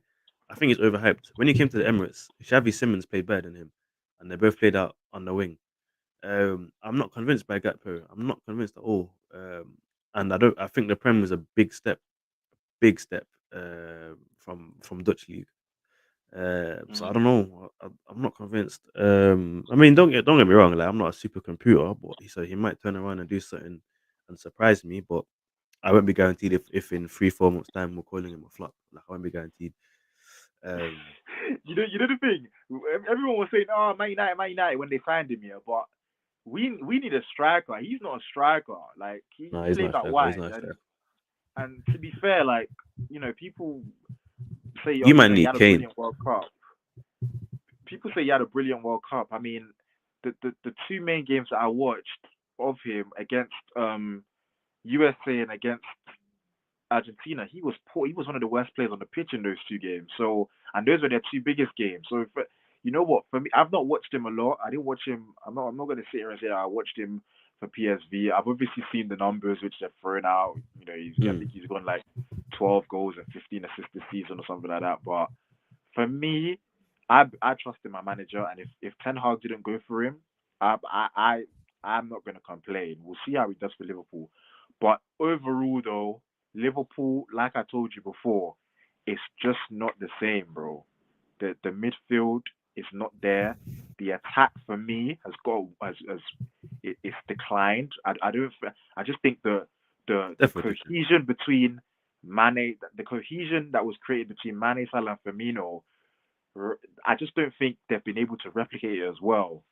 I think he's overhyped. When he came to the Emirates, Xavi Simmons played better than him, and they both played out on the wing. I'm not convinced by Gakpo. I'm not convinced at all. And I don't. I think the Prem was a big step from Dutch league. So I Mm. don't know. I'm not convinced. I mean, don't get me wrong. Like I'm not a supercomputer, but so he might turn around and do something and surprise me. But I won't be guaranteed if in 3 4 months time we're calling him a flop. Like I won't be guaranteed. Um, You know the thing. Everyone was saying, "Oh, Man United," when they signed him here, but we need a striker. He's not a striker. Like no, he he's not plays a out striker. He's wide, not a striker. and to be fair, like people say, "Oh, You might he need had a Kane. brilliant World Cup." People say he had a brilliant World Cup. I mean, the two main games that I watched of him against USA and against Argentina, he was poor. He was one of the worst players on the pitch in those two games. So, and those were their two biggest games. So, you know what? For me, I've not watched him a lot. I didn't watch him. I'm not going to sit here and say I watched him for PSV. I've obviously seen the numbers which they're throwing out. I Mm. think he's gone like 12 goals and 15 assists this season or something like that. But for me, I trusted my manager, and if Ten Hag didn't go for him, I'm not going to complain. We'll see how he does for Liverpool. But overall, though, Liverpool, like I told you before, it's just not the same, bro. The midfield is not there. The attack for me it's declined. I don't. I just think the Definitely decline. cohesion between Mane, the cohesion that was created between Mane, Salah, and Firmino, I just don't think they've been able to replicate it as well.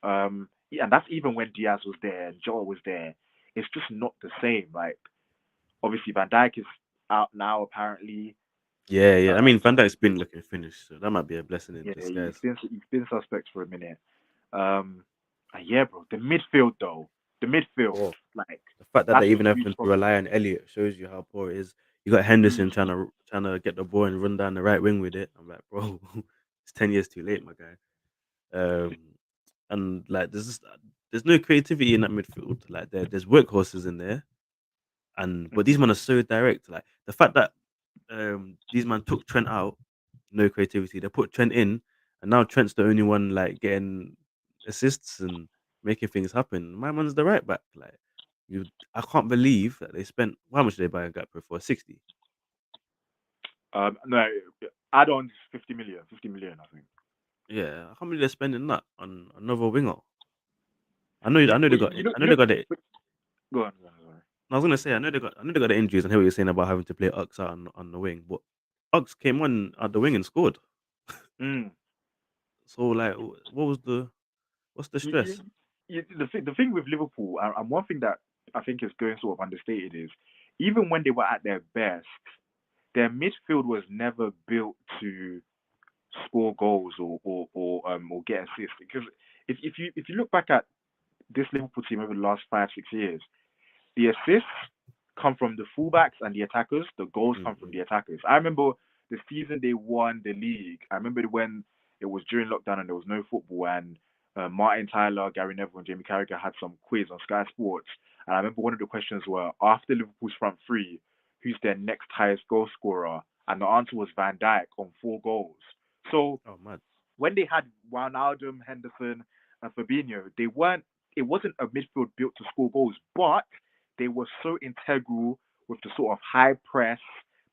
Yeah, and that's even when Diaz was there and Joel was there. It's just not the same. Like obviously Van Dijk is out now apparently. Yeah. I Uh, mean, Van Dijk's been looking finished, so that might be a blessing in yeah, he's disguise. been he's been suspect for a minute. Um, yeah, bro, the midfield though, the midfield, Poor. like The fact that that's they a even huge having to problem. rely on Elliot shows you how poor it is. You got Henderson Mm. trying to trying to get the ball and run down the right wing with it. I'm like, bro, it's 10 years too late, my guy. Um, and like, there's no creativity in that midfield. Like, there's workhorses in there, and but these Mhm. men are so direct. Like the fact that these man took Trent out, no creativity. They put Trent in, and now Trent's the only one like getting assists and making things happen. My man's the right back. Like you, I can't believe that they spent how much did they buy a Gakpo for 60. No, add-ons 50 million, 50 million, I think. Yeah, I can't believe they're spending that on another winger. You, I know they well, got, I you know know, they got it. but go on, go on, sorry. I was gonna say, I know they got the injuries. And hear what you're saying about having to play Ux out on the wing, but Ux came on at the wing and scored. Mm. So like, what's the You, stress? you, the thing with Liverpool, and one thing that I think is going sort of understated is even when they were at their best, their midfield was never built to score goals or get assists. Because if you look back at this Liverpool team over the last 5 6 years, the assists come from the fullbacks and the attackers. The goals come from Mm-mm. the attackers. I remember the season they won the league. I remember when it was during lockdown and there was no football, and Martin Tyler, Gary Neville, and Jamie Carragher had some quiz on Sky Sports. And I remember one of the questions were after Liverpool's front three, who's their next highest goal scorer? And the answer was Van Dijk on 4 goals. So Oh man. when they had Wijnaldum, Henderson, and Fabinho, they weren't. It wasn't a midfield built to score goals, but they were so integral with the sort of high press,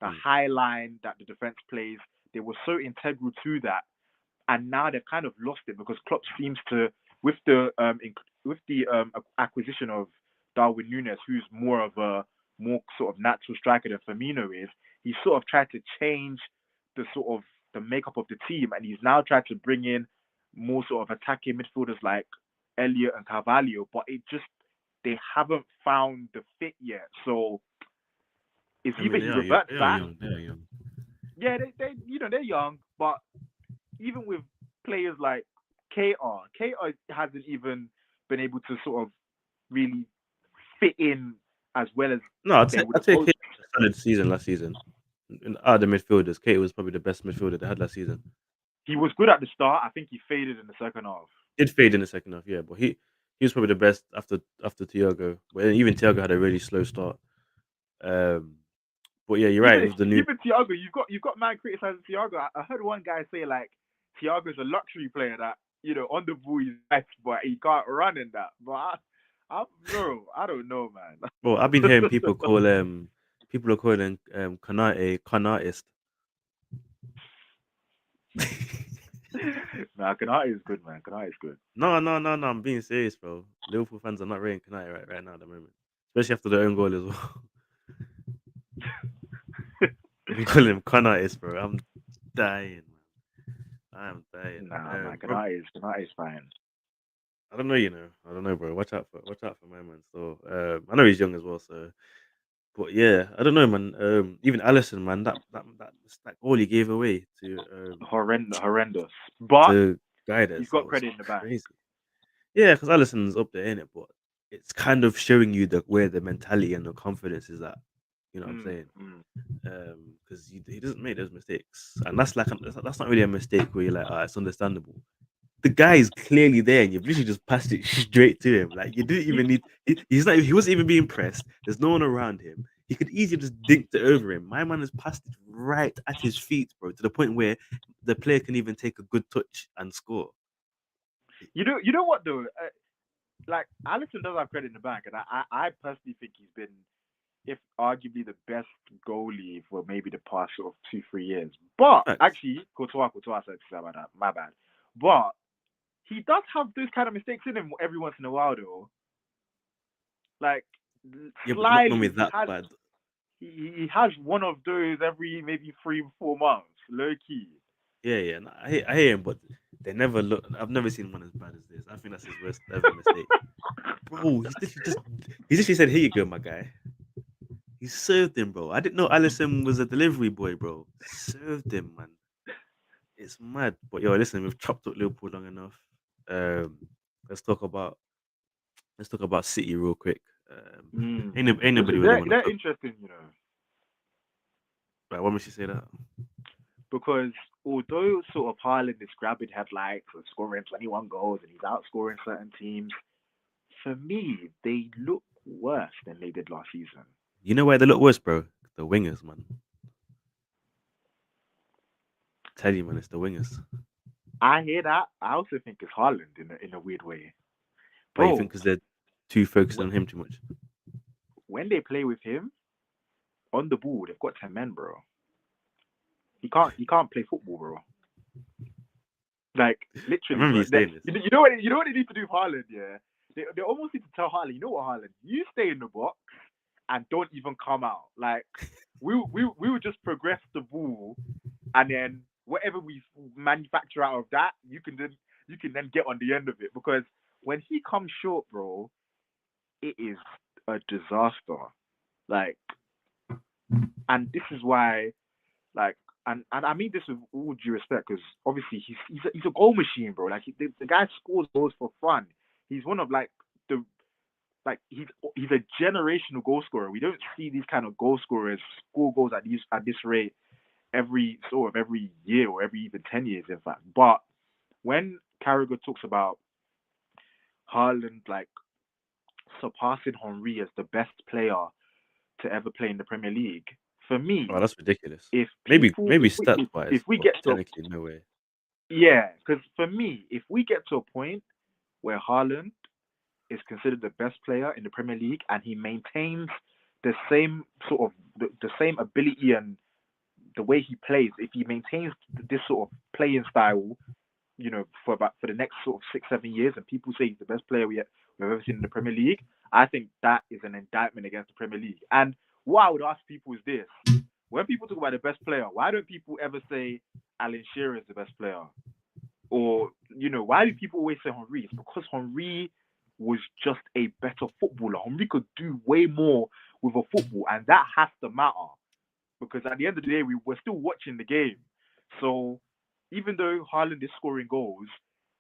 the Mm. high line that the defense plays. They were so integral to that, and now they've kind of lost it because Klopp seems to, with the acquisition of Darwin Nunes, who's more of a more sort of natural striker than Firmino is, he sort of tried to change the sort of the makeup of the team, and he's now tried to bring in more sort of attacking midfielders like Elliot and Carvalho, but it just they haven't found the fit yet. So it's I either mean, he reverts they are back. young. They are young. Yeah, they're young, but even with players like KR hasn't even been able to sort of really fit in as well as No, they would I'd have say hoped. Kate had a solid season last season. And out of the midfielders, Kate was probably the best midfielder they had last season. He was good at the start. I think he faded in the second half. Did fade in the second half, yeah, but he was probably the best after Thiago. But even Thiago had a really slow start. Um, but yeah, you're right Even with the new. even Thiago, you've got man criticizing Thiago. I heard one guy say like Thiago's a luxury player that on the ball he's nice, but he can't run in that. But bro, I don't know, man. Well, I've been hearing people are calling Kanate Kanatist. Nah, Kanata is good, man. Kanata is good. No. I'm being serious, bro. Liverpool fans are not rating Kanate right now at the moment, especially after the own goal as well. If you call him Kanatist, bro, I'm dying, man. I am dying. Nah, man, Bro, Kanata is fine. I don't know, I don't know, bro. Watch out for my man. So I know he's young as well. So, but yeah, I don't know, man. Even Allison, man, that goal he gave away Horrendous. But to Guiders, he's that got was credit in the bank. crazy. Yeah, because Allison's up there in it, but it's kind of showing you where the mentality and the confidence is at. You know what I'm Mm, saying? mm. Because he doesn't make those mistakes, and that's not really a mistake where you're like, ah, it's understandable. The guy is clearly there, and you've literally just passed it straight to him. Like you didn't He, even need. He wasn't even being pressed. There's no one around him. He could easily just dinked it over him. My man has passed it right at his feet, bro, to the point where the player can even take a good touch and score. you know what though? Like Allison does have credit in the bank, and I personally think he's been, if arguably the best goalie for maybe the past sort of 2 3 years. But Facts. actually, Courtois said about that. My bad. But he does have those kind of mistakes in him every once in a while, though. Like Yeah, but not normally slyly, he that has bad. he has one of those every maybe 3 4 months, low key. Yeah. No, I hear him, but they never look. I've never seen one as bad as this. I think that's his worst ever mistake, bro. He literally said, "Here you go, my guy." He served him, bro. I didn't know Allison was a delivery boy, bro. Served him, man. It's mad. But yo, listen, we've chopped up Liverpool long enough. Um, let's talk about City real quick. Mm. Ain't Which nobody really they're want to they're talk. interesting. Right, what makes you say that? Because although sort of Haaland is grabbing headlights and scoring 21 goals and he's outscoring certain teams, for me, they look worse than they did last season. You know where they look worse, bro? The wingers, man. Tell you, man, it's the wingers. I hear that. I also think it's Haaland in a weird way. But you think Bro, because they're too focused wh- on him too much? when they play with him on the ball, they've got 10 men, bro. He can't play football, bro. Like I literally, remember bro. you saying this. You know what they need to do with Haaland, yeah? They almost need to tell Haaland, you know what, Haaland, you stay in the box and don't even come out. Like we will just progress the ball, and then whatever we manufacture out of that, you can then get on the end of it. Because when he comes short, bro, it is a disaster. Like, and this is why, like, and I mean this with all due respect, because obviously he's a goal machine, bro. Like the guy scores goals for fun. He's one of the like he's a generational goal scorer. We don't see these kind of goal scorers score goals at this rate every year or every even 10 years, in fact. But when Carragher talks about Haaland like surpassing Henry as the best player to ever play in the Premier League, for Oh, me, that's ridiculous. if Maybe people maybe stats if wise, we but get to technically no way. yeah, because for me, if we get to a point where Haaland is considered the best player in the Premier League and he maintains the same sort of the same ability and the way he plays, if he maintains this sort of playing style, for the next sort of 6 7 years, and people say he's the best player we've ever seen in the Premier League, I think that is an indictment against the Premier League. And what I would ask people is this: when people talk about the best player, why don't people ever say Alan Shearer is the best player? Or why do people always say Henry? It's because Henry was just a better footballer. Henry could do way more with a football, and that has to matter because at the end of the day, we're still watching the game. So even though Haaland is scoring goals,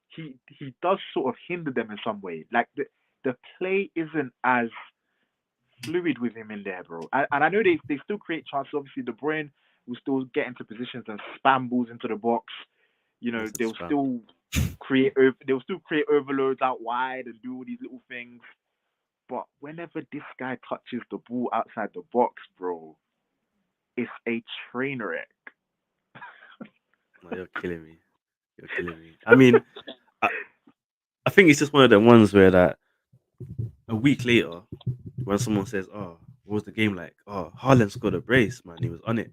he does sort of hinder them in some way. Like the play isn't as fluid with him in there, bro. And I know they still create chances. Obviously, De Bruyne will still get into positions and spam balls into the box. That's a They'll spam. still they'll still create overloads out wide and do all these little things. But whenever this guy touches the ball outside the box, bro, it's a train wreck. No, you're killing me. You're killing me. I mean, I, I think it's just one of the ones where that a week later, when someone says, "Oh, what was the game like?" Oh, Haaland scored a brace, man. He was on it.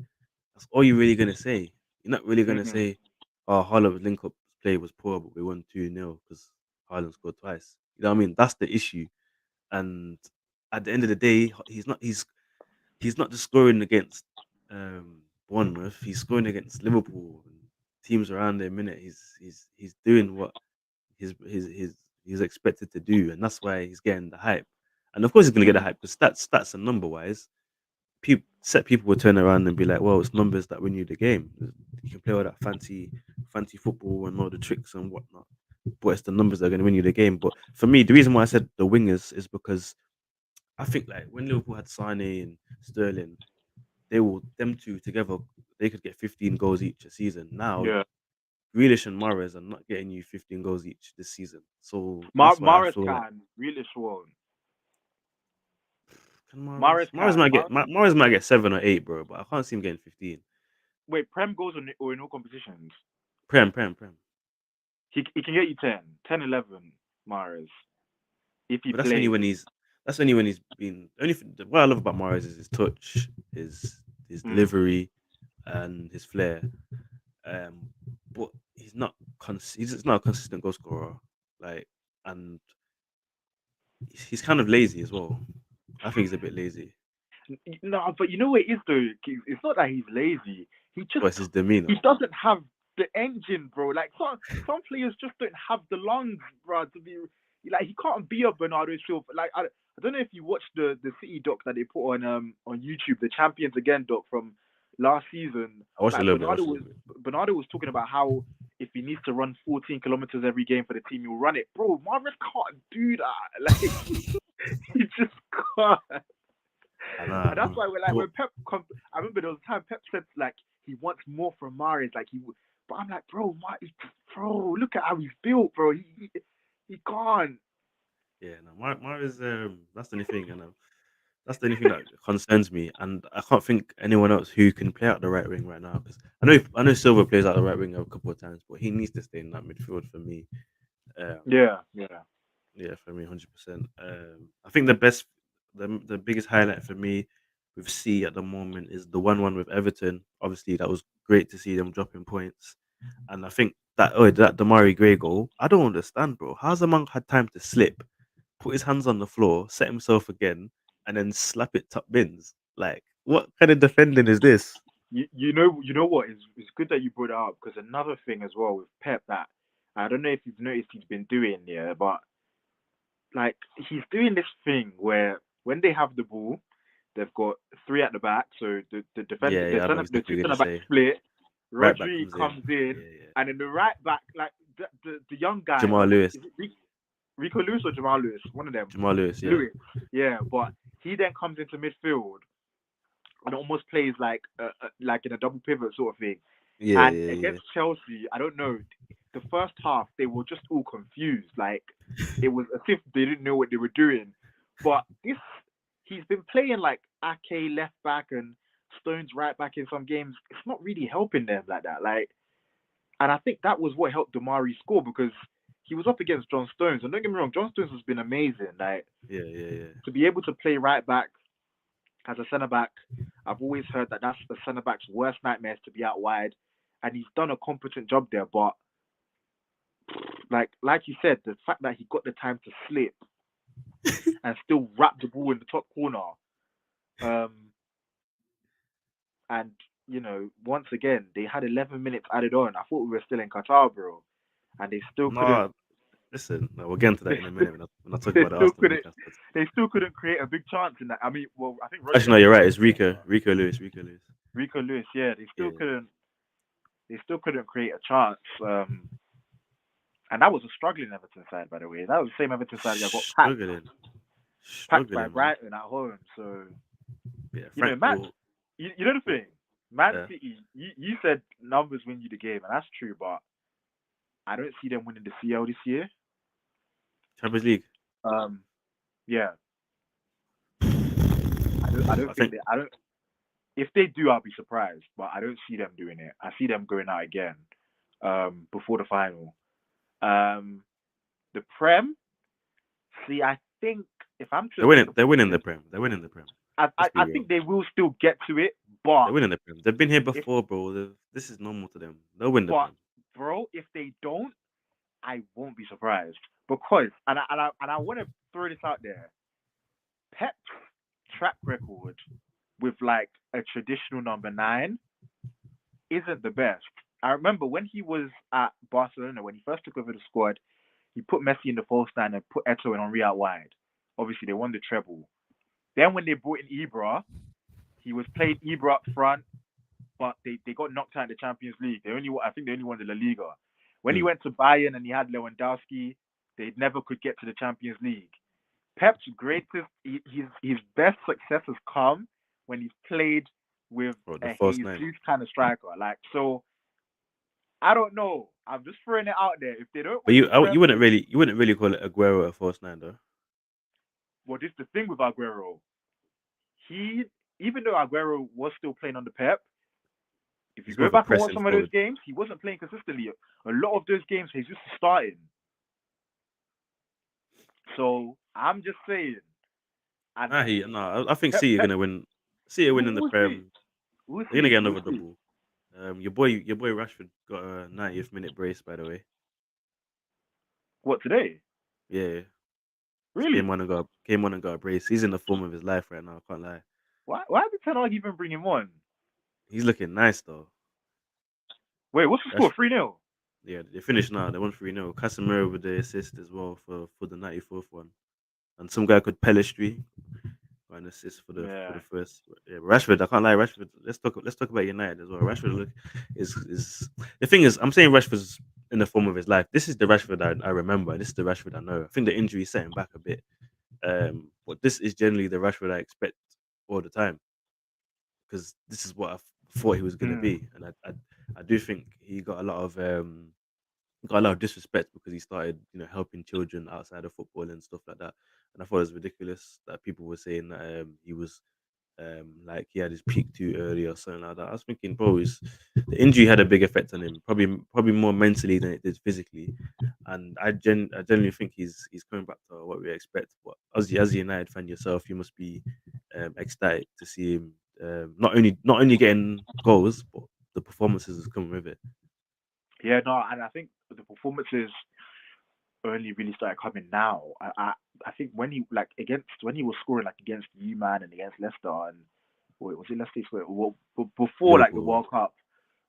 That's all you're really gonna say. You're not really gonna Mm-mm. say, "Oh, Haaland's link-up play was poor, but we won 2-0 because Haaland scored twice." You know what I mean? That's the issue. And at the end of the day, he's not just scoring against Bournemouth. He's scoring against Liverpool and teams around their minute. He's doing what his he's expected to do, and that's why he's getting the hype. And of course, he's gonna get the Mm. hype because stats and number wise, people will turn around and be like, "Well, it's numbers that win you the game. You can play all that fancy football and all the tricks and whatnot, but it's the numbers that are going to win you the game." But for me, the reason why I said the wingers is because I think like when Liverpool had Sane and Sterling, them two together, they could get 15 goals each a season. Now, Yeah. Grealish and Mahrez are not getting you 15 goals each this season, so that's why I Maris feel like can, Grealish won't. can Maris Mahrez can. might get Mahrez might get 7 or 8, bro, but I can't see him getting 15. Wait, Prem goes on or in all competitions. Prem. He can get you 10, 10, 11. Maris if he But that's only plays. when he's been what I love about Mahrez is his touch, his Mm. delivery, and his flair. Um, but he's just not a consistent goal scorer. Like, and he's kind of lazy as well. I think he's a bit lazy. No, but you know what it is though? It's not that he's lazy. But it's his demeanor. He doesn't have the engine, bro. Like some players just don't have the lungs, bro, to be like he can't be a Bernardo Silva. Like I don't know if you watched the City doc that they put on YouTube, the Champions Again doc from last season. I watched a Like little bit. I watched a little bit. Bernardo was talking about how if he needs to run 14 kilometers every game for the team, he'll run it, bro. Marvis can't do that. Like he just can't. I know, And I that's know. why we're like when Pep comes. I remember there was a time Pep said like he wants more from Mahrez, like but I'm like, bro, look at how he's built, bro. He can't. Yeah, no, my is that's the only thing, and that's the only thing that concerns me. And I can't think anyone else who can play out the right wing right now because I know Silva plays out the right wing a couple of times, but he needs to stay in that midfield for me. Um, Yeah. yeah, for me, 100%. I think the biggest highlight for me with C at the moment is the 1-1 with Everton. Obviously, that was great to see them dropping points, and I think that Damari Gray goal. I don't understand, bro. How's the man had time to slip, put his hands on the floor, set himself again, and then slap it top bins? Like, what kind of defending is this? You know what? It's good that you brought it up because another thing as well with Pep that I don't know if you've noticed he's been doing, yeah, but like he's doing this thing where when they have the ball, they've got three at the back, so the defender, Yeah, yeah, I know the exactly two what you're center gonna backs say. split. Right back Rodri comes in. comes in, Yeah, yeah. and then the right back, like the young guy, Jamal Lewis. is it Rico Lewis or Jamal Lewis? One of them, Jamal Lewis. Yeah. Lewis. Yeah, but he then comes into midfield and almost plays like in a double pivot sort of thing. Yeah, And yeah, yeah. against Chelsea, I don't know, the first half they were just all confused. Like it was as if they didn't know what they were doing. But this, he's been playing like Ake left back and Stones right back in some games. It's not really helping them like that. Like, and I think that was what helped Damari score because he was up against John Stones. And don't get me wrong, John Stones has been amazing. Like Yeah, yeah, yeah. to be able to play right back as a centre back, I've always heard that that's the centre back's worst nightmares to be out wide, and he's done a competent job there. But like you said, the fact that he got the time to slip and still wrap the ball in the top corner, um, and once again they had 11 minutes added on. I thought we were still in Qatar, bro, and they still couldn't. No, listen, no, we'll get into that They in a still, minute when I talk they about the still Arsenal couldn't. Newcastle. They still couldn't create a big chance in that. I mean, well, I think Rodri Actually, had no, the you're right. chance It's in it, Rico, but Rico Lewis, Rico Lewis. Rico Lewis, yeah, they Yeah, still couldn't. They still couldn't create a chance. And that was a struggling Everton side, by the way. That was the same Everton side that got struggling, packed by struggling, man. Brighton at home. So Yeah, you know, Frank. Man, Well, you know the thing, Man yeah, City. You said numbers win you the game, and that's true. But I don't see them winning the CL this year. Champions League. Um, yeah, I don't I think think they. I don't. If they do, I'll be surprised. But I don't see them doing it. I see them going out again before the final. Um, the Prem. See, I think if I'm to they're make winning. a They're winning the prediction, Prem. They're winning the Prem. I, I, Let's be I real. think they will still get to it, but They're winning the Prem. They've been here if before, bro. This is normal to them. They'll win the but Prem. bro, if they don't, I won't be surprised because and I want to throw this out there. Pep's track record with like a traditional number 9 isn't the best. I remember when he was at Barcelona when he first took over the squad, he put Messi in the false nine and put Eto and Henri out wide. Obviously, they won the treble. Then when they brought in Ibra, he was playing Ibra up front, but they got knocked out in the Champions League. I think they only won the La Liga. When he Mm. went to Bayern and he had Lewandowski, they never could get to the Champions League. Pep's greatest, his best success has come when he's played with Bro, the a false nine. Jesus kind of striker. Like so, I don't know. I'm just throwing it out there. If they don't But win the you Prem, wouldn't really call it Aguero a false nine though. well, this is the thing with Aguero. He, even though Aguero was still playing under Pep, if you He's more go of a back and watch pressing some of those forward. games, he wasn't playing consistently. A lot of those games, he's just starting. So I'm just saying, and No, I think Pep, City are Pep, gonna win. City are winning the we'll see, Prem. we'll They're gonna see, get we'll another see. double. Your boy Rashford got a 90th minute brace, by the way. What today? Yeah, just came Really? on and got a brace. He's in the form of his life right now. I can't lie. Why did Ten Hag even bring him on? He's looking nice though. Wait, what's the score? Rashford, 3-0. yeah, they finished now. They won 3-0. Casemiro with the assist as well for the 94th one, and some guy called Pelistri got an assist for the Yeah. first. Yeah, Rashford, I can't lie. Rashford. Let's talk about United as well. Rashford is the thing is I'm saying Rashford's in the form of his life. This is the Rashford I remember. This is the Rashford I know. I think the injury set him back a bit. But this is generally the Rashford I expect. all the time because this is what thought he was gonna Mm. be, and I do think he got a lot of disrespect because he started, helping children outside of football and stuff like that. And I thought it was ridiculous that people were saying that he was like he had his peak too early or something like that. I was thinking, bro, the injury had a big effect on him, probably more mentally than it did physically. And I genuinely think he's coming back to what we expect. But as a United fan yourself, you must be ecstatic to see him not only getting goals, but the performances is coming with it. Yeah, no, and I think the performances only really started coming now. I think when he like against when he was scoring like against you man and against Leicester and wait, was it Leicester? Well, before like the Liverpool. World Cup,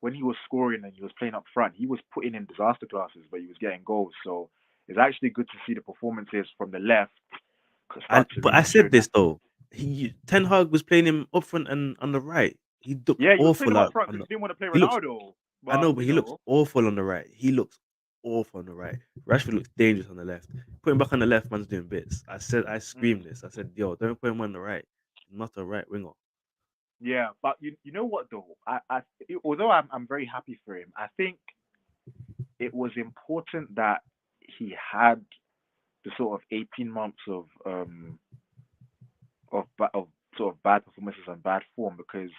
when he was scoring and he was playing up front, he was putting in disaster classes, but he was getting goals. So it's actually good to see the performances from the left start to But I really show said now. this though. Ten Hag was playing him up front and on the right. He looked Yeah, he was playing awful him up out front on because the. he didn't want to play He looks. Ronaldo, I but know, but he looks awful on the right. He looks awful on the right. Rashford looks dangerous on the left. Put him back on the left, man's doing bits. I screamed this. I said, "Yo, don't put him on the right. He's not a right winger." yeah, but you know what though? Although I'm very happy for him, I think it was important that he had the sort of 18 months of sort of bad performances and bad form because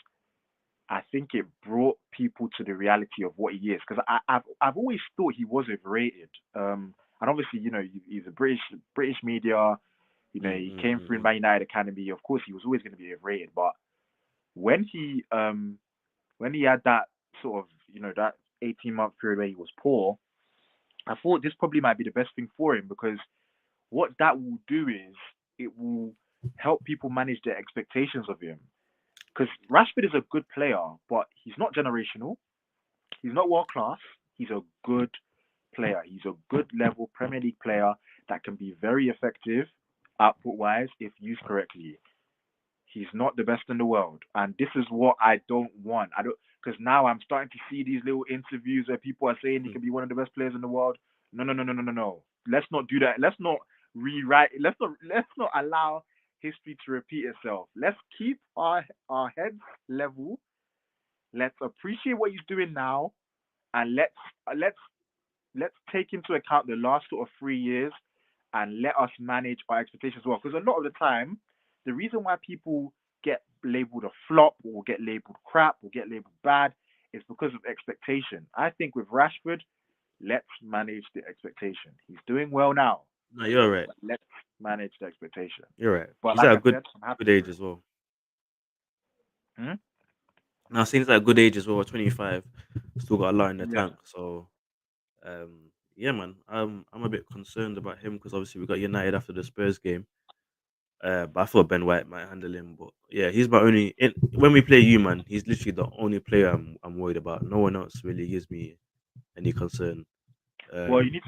I think it brought people to the reality of what he is. Because I've always thought he was overrated. And obviously, he's a British media. He came through Mm. Man United Academy. Of course, he was always going to be overrated. But when he had that sort of that 18-month period where he was poor, I thought this probably might be the best thing for him because what that will do is it will help people manage their expectations of him. Because Rashford is a good player, but he's not generational. He's not world class. He's a good player. He's a good level Premier League player that can be very effective output wise if used correctly. He's not the best in the world, and this is what I don't want. I don't because now I'm starting to see these little interviews where people are saying he Mm. can be one of the best players in the world. No, no, no, no, no, no, no. Let's not do that. Let's not rewrite. Let's not allow history to repeat itself. Let's keep our heads level. Let's appreciate what he's doing now, and let's let's take into account the last sort of 3 years and let us manage our expectations well. Because a lot of the time, the reason why people get labeled a flop or get labeled crap or get labeled bad is because of expectation. I think with Rashford, let's manage the expectation. He's doing well now, No, you're right. but let's manage the expectation. You're right. But He's like at a I good said, I'm happy good age for him. as well. Hmm? Now, since at a good age as well, 25, still got a lot in the Yeah. tank. So, yeah, man, I'm a bit concerned about him because obviously we got United after the Spurs game. But I thought Ben White might handle him. But yeah, he's my only. When we play you, man, he's literally the only player I'm worried about. No one else really gives me any concern. Well, Um, we need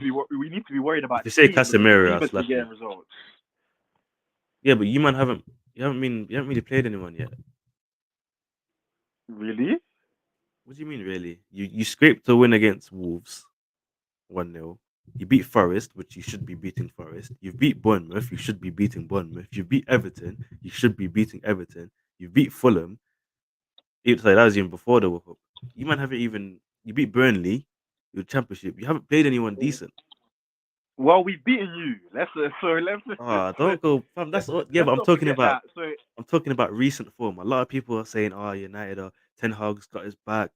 to be worried if about you the say team because the Casemiro, team I'll has been slap you. getting results. Yeah, but you man haven't really played anyone yet. Really? What do you mean, really? You scraped a win against Wolves 1-0. You beat Forest, which you should be beating Forest. You've beat Bournemouth, you should be beating Bournemouth. You beat Everton, you should be beating Everton. You beat Fulham. It's like that was even before the World Cup. You man haven't even you beat Burnley, your championship. You haven't played anyone decent. Well, we've beaten you. Let's Ah, don't go, fam. let's That's all. Yeah, let's but I'm not talking forget about that. So recent form. A lot of people are saying, "Oh, United, Ten Hag's got his back.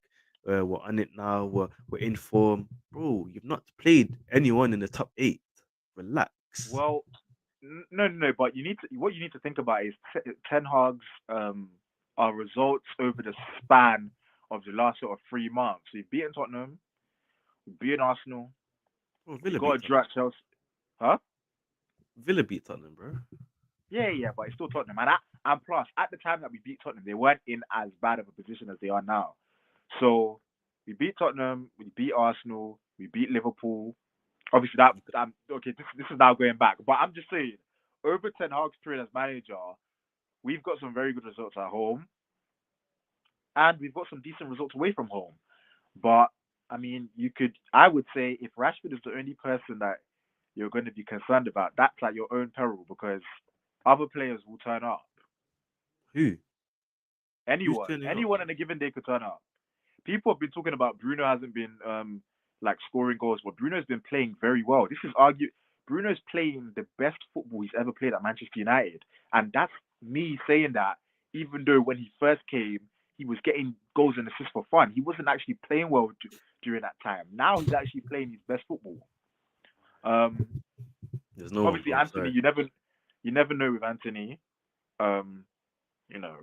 We're on it now. We're in form, bro. You've not played anyone in the top 8. Relax. well, no, no, no. But what you need to think about is Ten Hag's our results over the span of the last sort of 3 months. We've beaten Tottenham, we've beaten Arsenal, Bro, we Villa got a beat draw Tottenham. at Chelsea. Huh? Villa beat Tottenham, bro. Yeah, yeah, but it's still Tottenham. And plus, at the time that we beat Tottenham, they weren't in as bad of a position as they are now. So we beat Tottenham, we beat Arsenal, we beat Liverpool. Obviously, that okay. This is now going back, but I'm just saying, over Ten Hag's period as manager, we've got some very good results at home, and we've got some decent results away from home. But I mean, I would say, if Rashford is the only person that you're going to be concerned about, that's at your own peril because other players will turn up. Who? Who's Anyone, turning up? anyone on a given day could turn up. People have been talking about Bruno hasn't been like scoring goals, but Bruno's been playing very well. This is Bruno's playing the best football he's ever played at Manchester United, and that's me saying that. Even though when he first came, he was getting goals and assists for fun, he wasn't actually playing well during that time. Now he's actually playing his best football. Um, There's no one, Obviously bro. I'm Anthony, sorry. you never know with Anthony. Um, you know,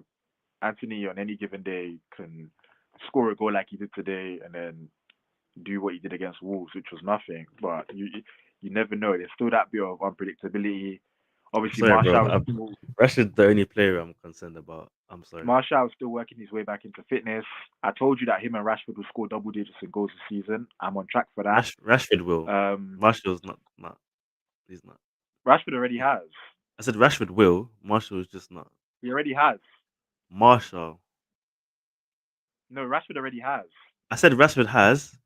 Anthony on any given day can score a goal like he did today, and then do what he did against Wolves, which was nothing. But you never know. There's still that bit of unpredictability. I'm Obviously, sorry, bro. Rashford's the only player I'm concerned about. I'm sorry. Martial's still working his way back into fitness. I told you that him and Rashford will score double digits in goals this season. I'm on track for that. Rashford will. Um, Marshall's not. Not. He's not. Rashford already has. I said Rashford will. Marshall's just not. He already has. Marshall. No, Rashford already has. I said Rashford has,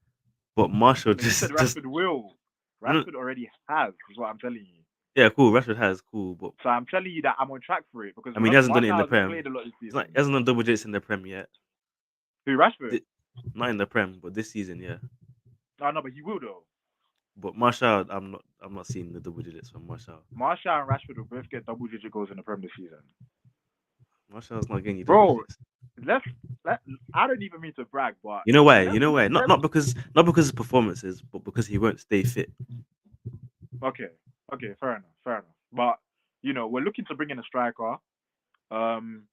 but Marshall No, you said just. Rashford will. No, Rashford already has, is what I'm telling you. yeah, cool. Rashford has cool, but So I'm telling you that I'm on track for it because I mean, he hasn't done it in Martial the hasn't Prem. played a lot this He's not. season. He hasn't done double digits in the Prem yet. Who, Rashford? Not in the Prem, but this season, yeah. Oh no, but he will though. But Marshall, I'm not. I'm not seeing the double digits from Marshall. Martial and Rashford will both get double-digit goals in the Premier this season. Marshall's not getting you double Bro, digits. let's let. I don't even mean to brag, but You know why? let's You know why? Not let's. not because not because of performances, but because he won't stay fit. Okay, okay, fair enough, fair enough. But we're looking to bring in a striker. Um,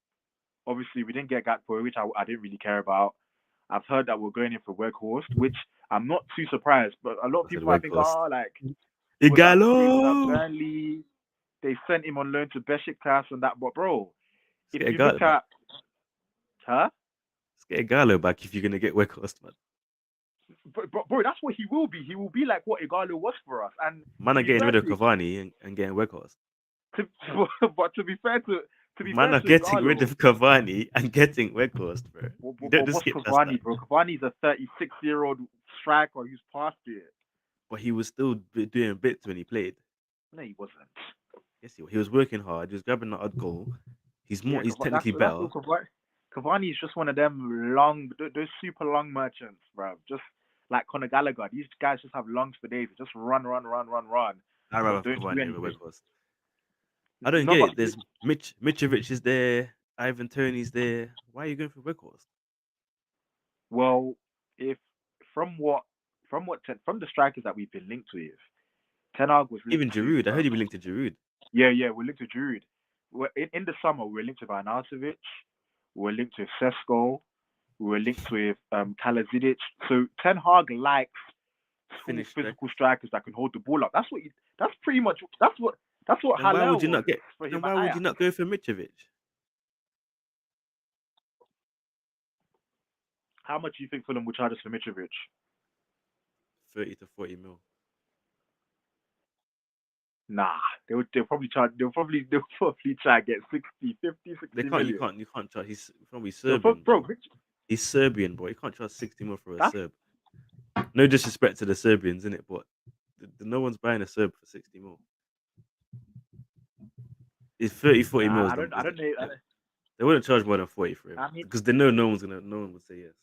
Obviously we didn't get Gakpo, which I didn't really care about. I've heard that we're going in for Weghorst, which I'm not too surprised. But a lot of I said people might think, Weghorst. like he was at Igalo. Burnley. They sent him on loan to Besiktas and that. But bro, Let's if get you look Igalo back. at huh? Let's get Igalo back if you're gonna get Weghorst, man. But bro, that's what he will be. He will be like what Igalo was for us. And Man to are be getting fair rid of to, Cavani and getting Weghorst. to but Man are getting rid Igalo, of Cavani and getting Weghorst, bro. You don't just what's skip past that. Cavani, bro? Cavani's a 36-year-old striker who's past it. But he was still doing bits when he played. No, he wasn't. Yes, he was working hard. He was grabbing the odd goal. He's more. Yeah, He's That's technically that's better. what Cavani. Cavani is just one of them long, those super long merchants, bro. Just like Conor Gallagher, these guys just have lungs for days. They just run, run, run, run, run, I rather but have don't do Cavani over anything. Weghorst. I don't No, get but it. There's Mitrovic is there. Ivan Tony's there. Why are you going for Weghorst? well, if from what from the strikers that we've been linked with, Ten Hag was linked Even to. Giroud. I heard he be linked to Giroud. Yeah, we're linked to Giroud. In the summer, we were linked with Arnautovic. We were linked with Sesko. We were linked with Kalazidic. So Ten Hag likes tall, Finished physical strikers. strikers that can hold the ball up. That's pretty much. That's what Then why Haller would you was not get? for Then him at why would you Ajax. not go for Mitrovic? How much do you think Fulham would charge us for Mitrovic? 30 to 40 mil. Nah, they'll probably try to get 60, 50, They 60 can't. You million. can't. You can't charge. He's probably They'll, Serbian, bro, bro. He's Serbian, bro. You can't charge 60 mil for a that's Serb. No disrespect to the Serbians, innit? But no one's buying a Serb for 60 mil. It's 30, 40 mil nah. is I don't. I don't know. they wouldn't charge more than 40 for him I mean, because they know no one would say yes.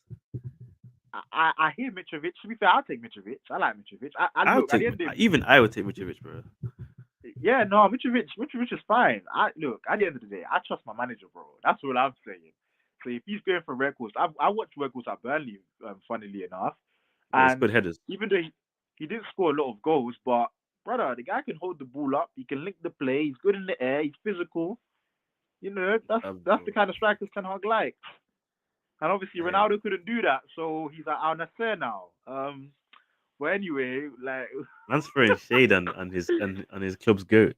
I hear Mitrovic. To be fair, I'll take Mitrovic. I like Mitrovic. I I would look at take the end of even I would take Mitrovic, bro. yeah, no, Mitrovic is fine. I look at the end of the day, I trust my manager, bro. That's what I'm saying. So if he's going for records, I watched records at Burnley, funnily enough, Yeah, he's and good headers. even though he didn't score a lot of goals, but brother, the guy can hold the ball up. He can link the play. He's good in the air. He's physical. That's the Bro. kind of strikers Ten Hag likes. And obviously I hear that. Ronaldo couldn't do that, so he's at Al Nassr now. But anyway, like Man's throwing shade on his club's goat.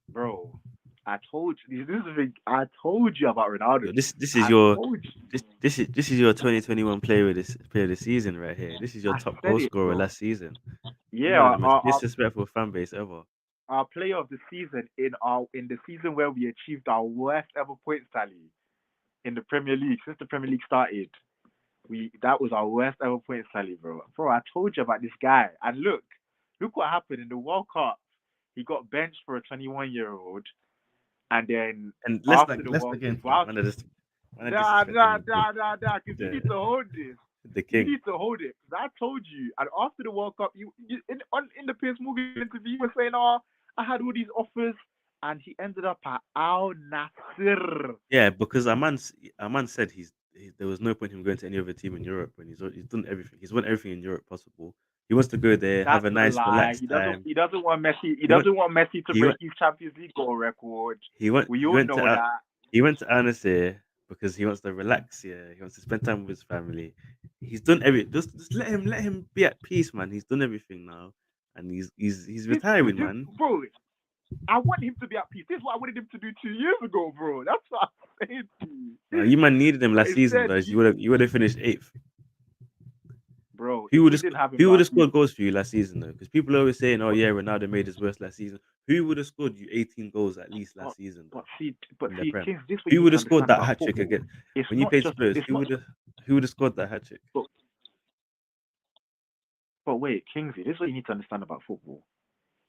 bro, I told you this is the thing. I told you about Ronaldo. Yo, this is I your told you. this is your 2021 player of the season right here. This is your I top said goal it, scorer bro. last season. You Yeah, might have the most disrespectful fan base ever. our player of the season in the season where we achieved our worst ever points tally in the Premier League since the Premier League started. That was our worst ever points tally, bro. Bro, I told you about this guy. And look what happened in the World Cup. He got benched for a 21-year-old. and then And after the Leicester World, game, fam. whilst Man are disrespecting because you the need to hold this. the You king. need to hold it. 'Cause I told you, and after the World Cup, you in the Piers Morgan interview, you were saying, "Oh, I had all these offers," and he ended up at Al Nasser. Yeah, because a man said there was no point in him going to any other team in Europe when he's done everything. He's won everything in Europe possible. He wants to go there, have That's a a nice lie. relaxed time. He doesn't want Messi. He He went doesn't want Messi to he break went his Champions League goal record. We he all went to know that. he went to Al Nassr because he wants to relax. Yeah, he wants to spend time with his family. He's done just let him be at peace, man. He's done everything now, and he's retiring, man. Bro, I want him to be at peace. This is what I wanted him to do 2 years ago, bro. That's what I'm saying to you. You man needed him But last season, instead, though. You would have finished eighth. bro, Who if would we have didn't have him who would last have season, scored goals for you last season though? Because people are always saying, "Oh but yeah, Ronaldo made his worst last season." Who would have scored you 18 goals at least but last season but though see, in their prem? Kings, this is what you Who need would to have scored understand that about hat trick football. again when you played Spurs? It's not just. Who would have scored that hat trick? But, but wait, Kingsley, this is what you need to understand about football.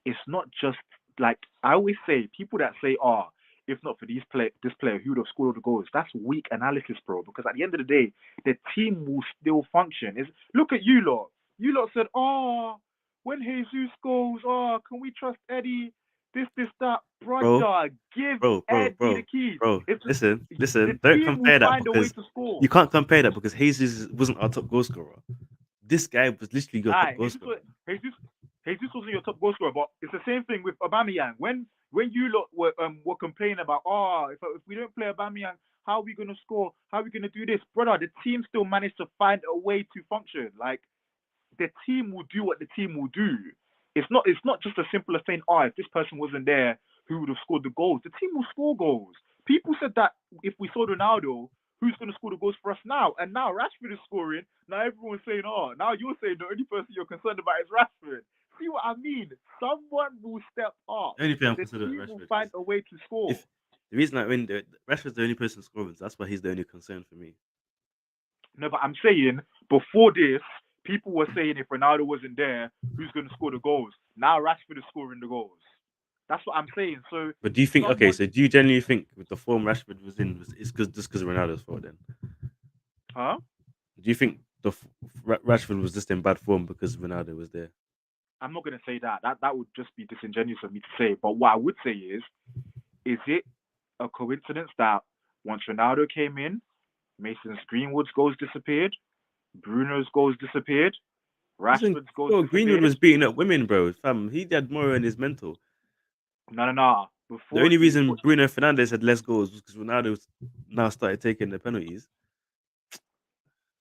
It's not just like I always say, people that say, "Oh, if not for this player, who would have scored all the goals?" That's weak analysis, bro. Because at the end of the day, the team will still function. Look at you lot. You lot said, "Oh, when Jesus goes, oh, can we trust Eddie? This, that, Bro, brother. Give bro, bro, Eddie the bro, keys. bro. It's Listen, the listen. Don't team will compare that find a way because to score." you can't compare that because Jesus wasn't our top goal scorer. This guy was literally your top Aye, goal scorer. Jesus wasn't your top goal scorer, but it's the same thing with Aubameyang. When you lot were complaining about, if we don't play Aubameyang, how are we gonna score? How are we gonna do this, brother? The team still managed to find a way to function. Like the team will do what the team will do. It's not just as simple as saying, if this person wasn't there, who would have scored the goals? The team will score goals. People said that if we saw Ronaldo, who's going to score the goals for us now? And now Rashford is scoring. Now everyone's saying, now you're saying the only person you're concerned about is Rashford. See what I mean? Someone will step up. The only thing I'm The considering team will Rashford find is a way to score. if the reason I win Rashford's the only person scoring, so that's why he's the only concern for me. No, but I'm saying before this, people were saying if Ronaldo wasn't there, who's going to score the goals? Now Rashford is scoring the goals. That's what I'm saying. So But do you think okay? someone, So do you genuinely think with the form Rashford was in, it's just because Ronaldo's fault? Then huh? do you think Rashford was just in bad form because Ronaldo was there? I'm not going to say that. That would just be disingenuous of me to say. But what I would say is it a coincidence that once Ronaldo came in, Mason's Greenwood's goals disappeared, Bruno's goals disappeared, Listen, Rashford's goals bro, Greenwood disappeared? was beating up women, bro. Fam, he had more in his mental. No, no, no. The only reason Bruno Fernandes had less goals was because Ronaldo now started taking the penalties.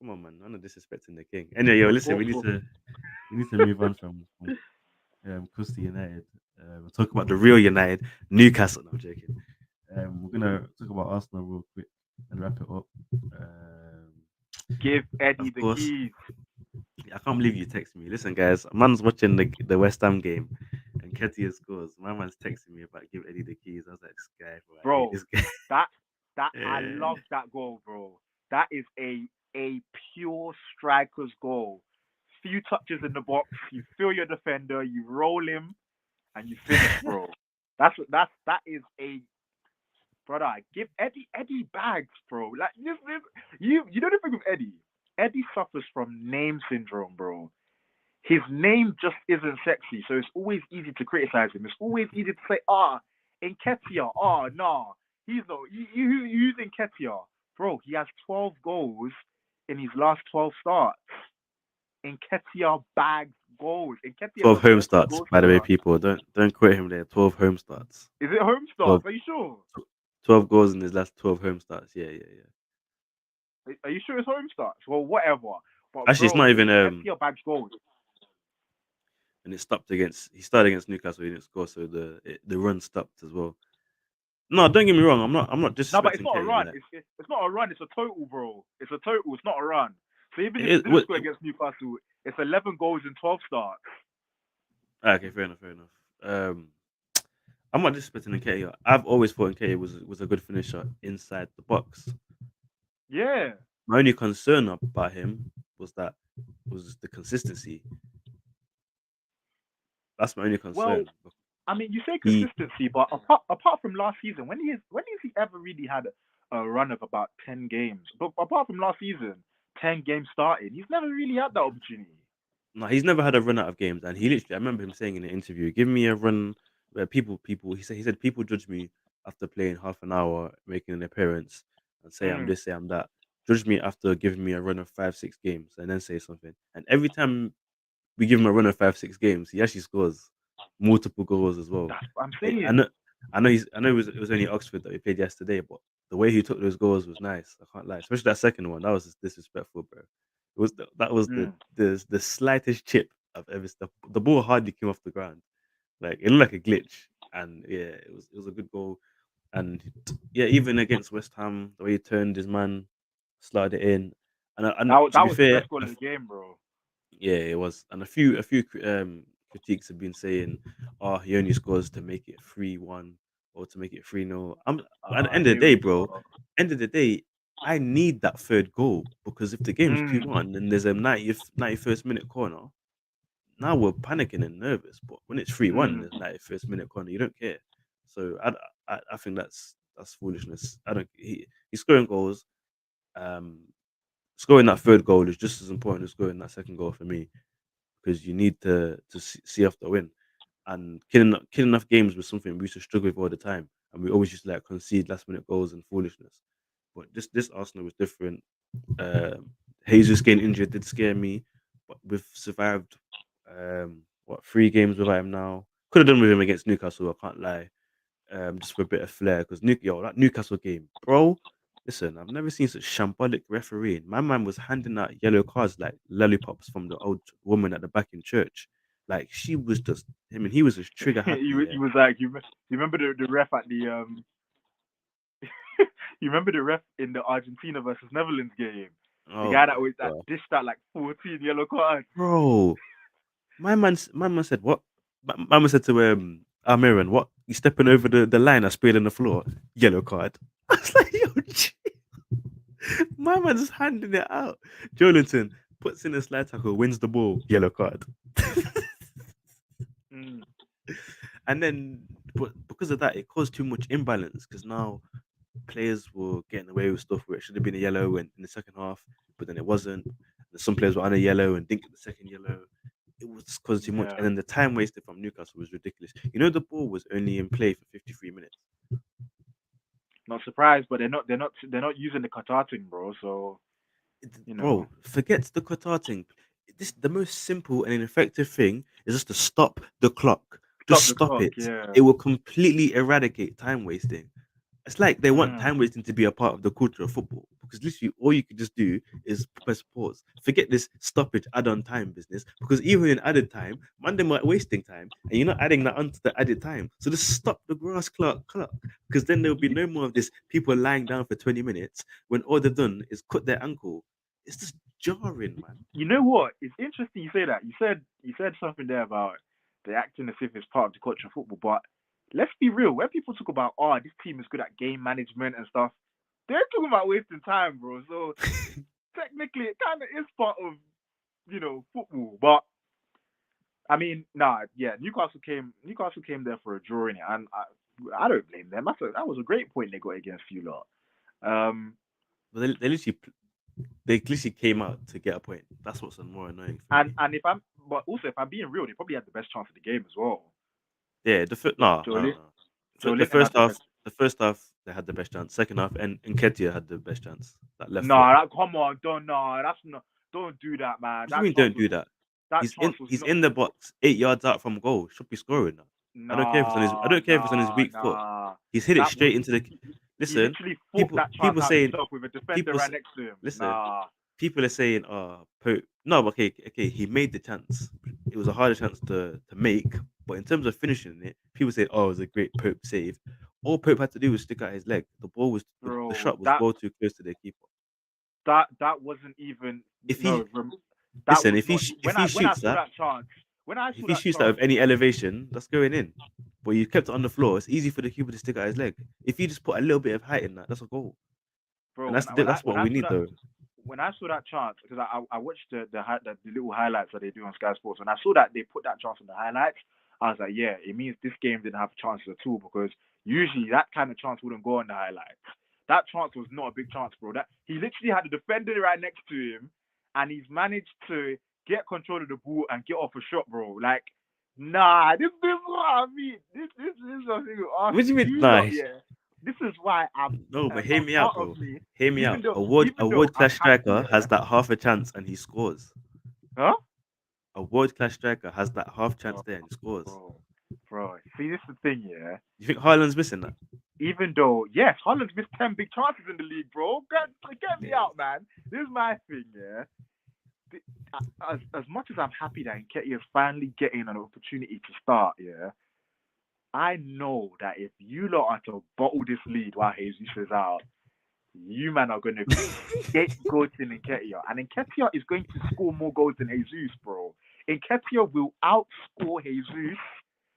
Come on, man, I'm not disrespecting the king. Anyway, yo, listen, before, we need to move on from Crystal United. We'll talk about the real United, Newcastle. No, I'm joking. We're gonna talk about Arsenal real quick and wrap it up. give Eddie Of the course, keys. I can't believe you texted me. Listen, guys, man's watching the West Ham game, and Ketia scores. My man's texting me about give Eddie the keys. I was like, this guy, bro, I hate Bro, this guy. that I Yeah. love that goal, bro. That is a pure striker's goal. Few touches in the box, you feel your defender, you roll him, and you finish, bro. That is a brother. Give Eddie bags, bro. Like you know the thing with Eddie. Eddie suffers from name syndrome, bro. His name just isn't sexy, so it's always easy to criticize him. It's always easy to say, Nketiah, nah, he's not. You using Nketiah, bro? He has 12 goals in his last 12 starts. Nketiah bags goals. Nketiah 12 was home meant to be starts, goal by the way, scorer. people. Don't quote him there. 12 home starts. Is it home starts? 12, Are you sure? 12 goals in his last 12 home starts. Yeah, yeah, yeah. Are you sure it's home starts? Well, whatever. But Actually, it's bro, not even. Nketiah bags goals. And it stopped against. He started against Newcastle. He didn't score, so the run stopped as well. No, don't get me wrong. I'm not No, but it's disrespecting not a Katie. run. Like It's not a run. It's a total, bro. It's a total. It's not a run. So even if he it, didn't what, score against Newcastle, it's 11 goals in 12 starts. okay, fair enough, fair enough. I'm not disrespecting Katie. I've always thought Katie was a good finisher inside the box. Yeah. My only concern about him was the consistency. That's my only Well, concern. I mean, you say He consistency, but apart from last season, when has he ever really had a run of about 10 games? But apart from last season, 10 games starting, he's never really had that opportunity. No, he's never had a run out of games, and he literally. I remember him saying in an interview, "Give me a run where people." He said people judge me after playing half an hour, making an appearance, and say I'm Mm. this, say I'm that. Judge me after giving me a run of 5, 6 games, and then say something. And every time we give him a run of 5, 6 games, he actually scores multiple goals as well. That's what I'm I, I saying. know, I know it was only Oxford that we played yesterday, but the way he took those goals was nice. I can't lie, especially that second one. That was just disrespectful, bro. That was the Mm. the slightest chip I've ever. The ball hardly came off the ground. Like it looked like a glitch, and yeah, it was a good goal. And yeah, even against West Ham, the way he turned his man, slid it in, and to That be was the fair, best goal of the game, bro. yeah, it was. And a few critiques have been saying, "Oh, he only scores to make it 3-1 or to make it 3-0." I'm At the end of the Here day, we bro. go. End of the day, I need that third goal because if the game's Mm. 2-1 and there's a 91st minute corner, now we're panicking and nervous. But when it's 3-1 and Mm. there's 91st minute corner, you don't care. So I think that's foolishness. I don't. He's scoring goals. Um, Scoring that third goal is just as important as scoring that second goal for me because you need to see off the win. And killing enough games was something we used to struggle with all the time, and we always used to like concede last minute goals and foolishness. But this Arsenal was different. Um, Jesus getting injured did scare me, but we've survived. What 3 games without him now? Could have done with him against Newcastle. I can't lie, just for a bit of flair. Because that Newcastle game, bro. Listen, I've never seen such shambolic refereeing. My man was handing out yellow cards like lollipops from the old woman at the back in church. Like she was just him, and he was just trigger happy. you Yeah. you was like you remember the ref at the you remember the ref in the Argentina versus Netherlands game? The Oh guy that my was that god, dished out like 14 yellow cards. bro. My man said what? My man said to Almiron, what? You stepping over the line? I sprayed on the floor. Yellow card. I was like, yo, my man's handing it out. Jolinton puts in a slide tackle, wins the ball, yellow card. Mm. And then, but because of that, it caused too much imbalance because now players were getting away with stuff where it should have been a yellow in the second half, but then it wasn't. And some players were on a yellow and didn't get the second yellow. It was just causing too much. Yeah, And then the time wasted from Newcastle was ridiculous. The ball was only in play for 53 minutes. not surprised, but they're not using the Qatar thing, bro. So you know, Bro, forget the Qatar thing. The most simple and effective thing is just to stop the clock. Just stop the stop clock. it. Yeah. It will completely eradicate time wasting. It's like they want Mm. time wasting to be a part of the culture of football because literally all you could just do is press pause. Forget this stoppage add-on time business because even in added time, man, them are wasting time and you're not adding that onto the added time. So just stop the grass clock because then there'll be You, no more of this people lying down for 20 minutes when all they've done is cut their ankle. It's just jarring, man. you know what? It's interesting you say that. You said something there about they acting as if it's part of the culture of football, but let's be real. When people talk about this team is good at game management and stuff, they're talking about wasting time, bro. So technically, it kind of is part of football. But I mean, nah, yeah, Newcastle came there for a draw in it, and I don't blame them. That was a great point they got against you lot. Um, But they literally came out to get a point. That's what's more annoying for and me. and if I'm but also if I'm being real, they probably had the best chance of the game as well. Yeah, no, Joe, no, Lin- no. Joe The Linton had first the best. half, they had the best chance. Second half, and Nketiah had the best chance. That left foot. Nah, come on, don't nah, that's not don't do that, man. What do you mean? Don't do that. That chance was He's not. in the box, 8 yards out from goal. Should be scoring now. I Nah, don't care if it's on his nah, weak foot. nah. He's hit it That was straight into the. he Listen, literally fought people that chance people out saying himself with a defender people right s- next to him. listen. Nah, People are saying, "Oh, Pope." No, but okay. He made the chance. It was a harder chance to make, but in terms of finishing it, people say, "Oh, it was a great Pope save." All Pope had to do was stick out his leg. The bro, shot was well too close to the keeper. that wasn't even If he no. That listen, was not if he when I shoots saw that, that chance. When I if saw he that shoots that chance, with any elevation, that's going in. But you kept it on the floor. It's easy for the keeper to stick out his leg. If you just put a little bit of height in that, that's a goal, bro. and When I when I that's when what I we saw need that though. when I saw that chance, because I watched the little highlights that they do on Sky Sports. When I saw that they put that chance on the highlights, I was like, yeah, it means this game didn't have chances at all because usually that kind of chance wouldn't go on the highlights. That chance was not a big chance, bro. That he literally had the defender right next to him, and he's managed to get control of the ball and get off a shot, bro. Like, nah, this is what I mean. This is something with What do Arsenal. you mean? You Nah, lot, yeah. This is why no, but hear a me out, part of bro. me, Hear me out. A even though world I'm class happy, striker has yeah. that half a chance and he scores. Huh? A world class striker has that half chance Bro, there and he scores. bro, bro. See, this is the thing, yeah. You think Haaland's missing that? Even though, yes, Holland's missed 10 big chances in the league, bro. Get me Yeah. out, man. This is my thing, yeah. As much as I'm happy that Nketiah is finally getting an opportunity to start, yeah, I know that if you lot are to bottle this lead while Jesus is out, you man are going to be scapegoating Nketiah. And Nketiah is going to score more goals than Jesus, bro. Nketiah will outscore Jesus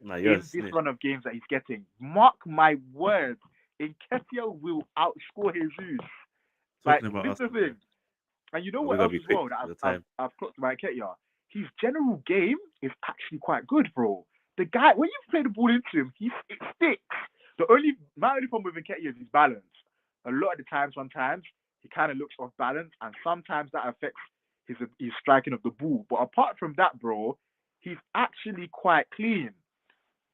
Nah, you're a in this snitch. run of games that he's getting. Mark my words, Nketiah will outscore Jesus. Like, Talking about this is the Arsenal, yeah. thing. And you know Oh, we what gotta else be as quick well that with the I've time. I've clocked about Nketiah? His general game is actually quite good, bro. The guy, when you play the ball into him, it sticks. My only problem with Nketiah is his balance. A lot of the time, sometimes he kind of looks off balance, and sometimes that affects his striking of the ball. But apart from that, bro, he's actually quite clean.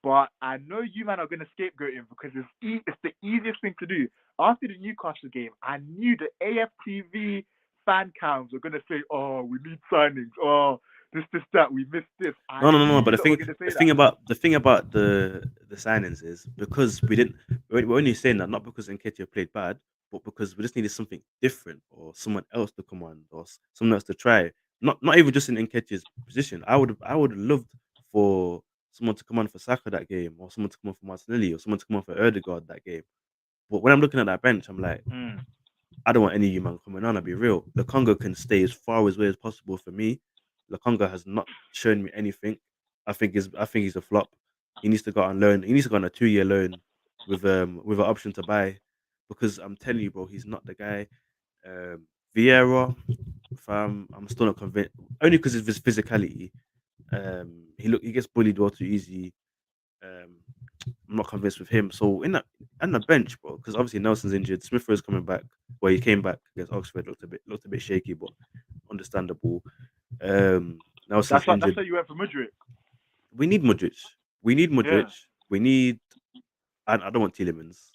But I know you man are going to scapegoat him because it's the easiest thing to do. After the Newcastle game, I knew the AFTV fan counts were going to say, "Oh, we need signings. Oh, this, that. We missed this." I No. knew But you lot were going to say that. the thing about the signings is because we didn't. We're only saying that not because Nketiah played bad, but because we just needed something different or someone else to come on or someone else to try. Not even just in Nketiah's position. I would have loved for someone to come on for Saka that game, or someone to come on for Martinelli, or someone to come on for Erdegaard that game. But when I'm looking at that bench, I'm like, Mm. I don't want any of you man coming on. I'll be real. The Congo can stay as far away as possible for me. The Congo has not shown me anything. I think he's a flop. He needs to go on loan. He needs to go on a 2 year loan with an option to buy. Because I'm telling you, bro, he's not the guy. Vieira, fam, I'm still not convinced. Only because of his physicality. He gets bullied all too easy. Um, I'm not convinced with him. So in that and the bench, bro, because obviously Nelson's injured. Smith Rowe's coming back. Well, he came back against Oxford, looked a bit shaky, but understandable. Nelson's That's injured. why you went for Madrid. We need Modric. We need Modric. Yeah. We need. I don't want Tielemans.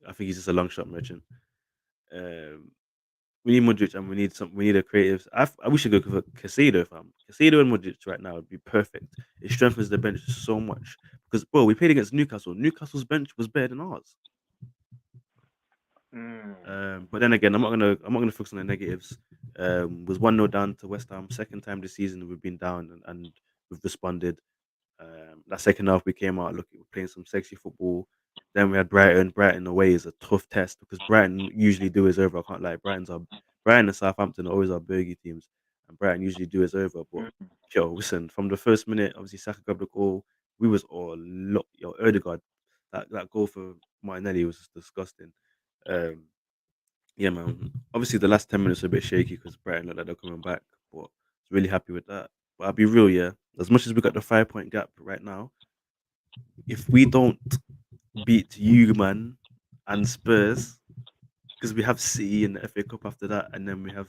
I think he's just a long shot merchant. Um, we need Modric and we need some. We need a creative. We should go for Casado, fam. Casado and Modric right now would be perfect. It strengthens the bench so much because, bro, we played against Newcastle. Newcastle's bench was better than ours. Mm. But then again, I'm not gonna focus on the negatives. Was 1-0 down to West Ham. Second time this season we've been down and we've responded. That second half we came out looking, we're playing some sexy football. Then we had Brighton. Brighton away is a tough test because Brighton usually do us over. I can't lie. Brighton and Southampton are always our bogey teams, and Brighton usually do us over. But Mm. yo, listen, from the first minute, obviously Saka grabbed the goal. We was all yo Erdegaard. That goal for Martinelli was just disgusting. Um, yeah, man. Obviously, the last 10 minutes were a bit shaky because Brighton looked like they're coming back, but I was really happy with that. But I'll be real, yeah. As much as we got the 5 point gap right now, if we don't beat you, man, and Spurs, because we have City in the FA Cup after that, and then we have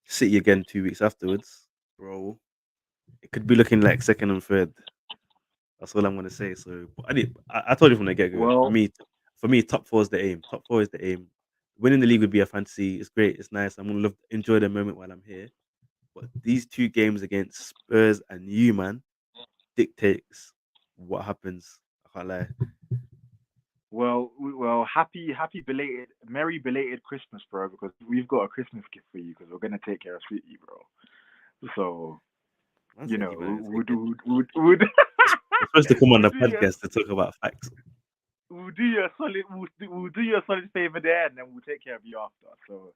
City again 2 weeks afterwards, bro, it could be looking like second and third. That's all I'm gonna say. So but I told you from the get go. Well, For me, top four is the aim. Top four is the aim. Winning the league would be a fantasy. It's great. It's nice. I'm gonna enjoy the moment while I'm here. But these two games against Spurs and you, man, dictates what happens. I can't lie. happy belated, merry belated Christmas, bro. Because we've got a Christmas gift for you. Because we're gonna take care of City, bro. So Man said you man take it. would We're supposed to come on we'll the do you podcast to talk about facts. we'll do you a solid favor there, and then we'll take care of you after. So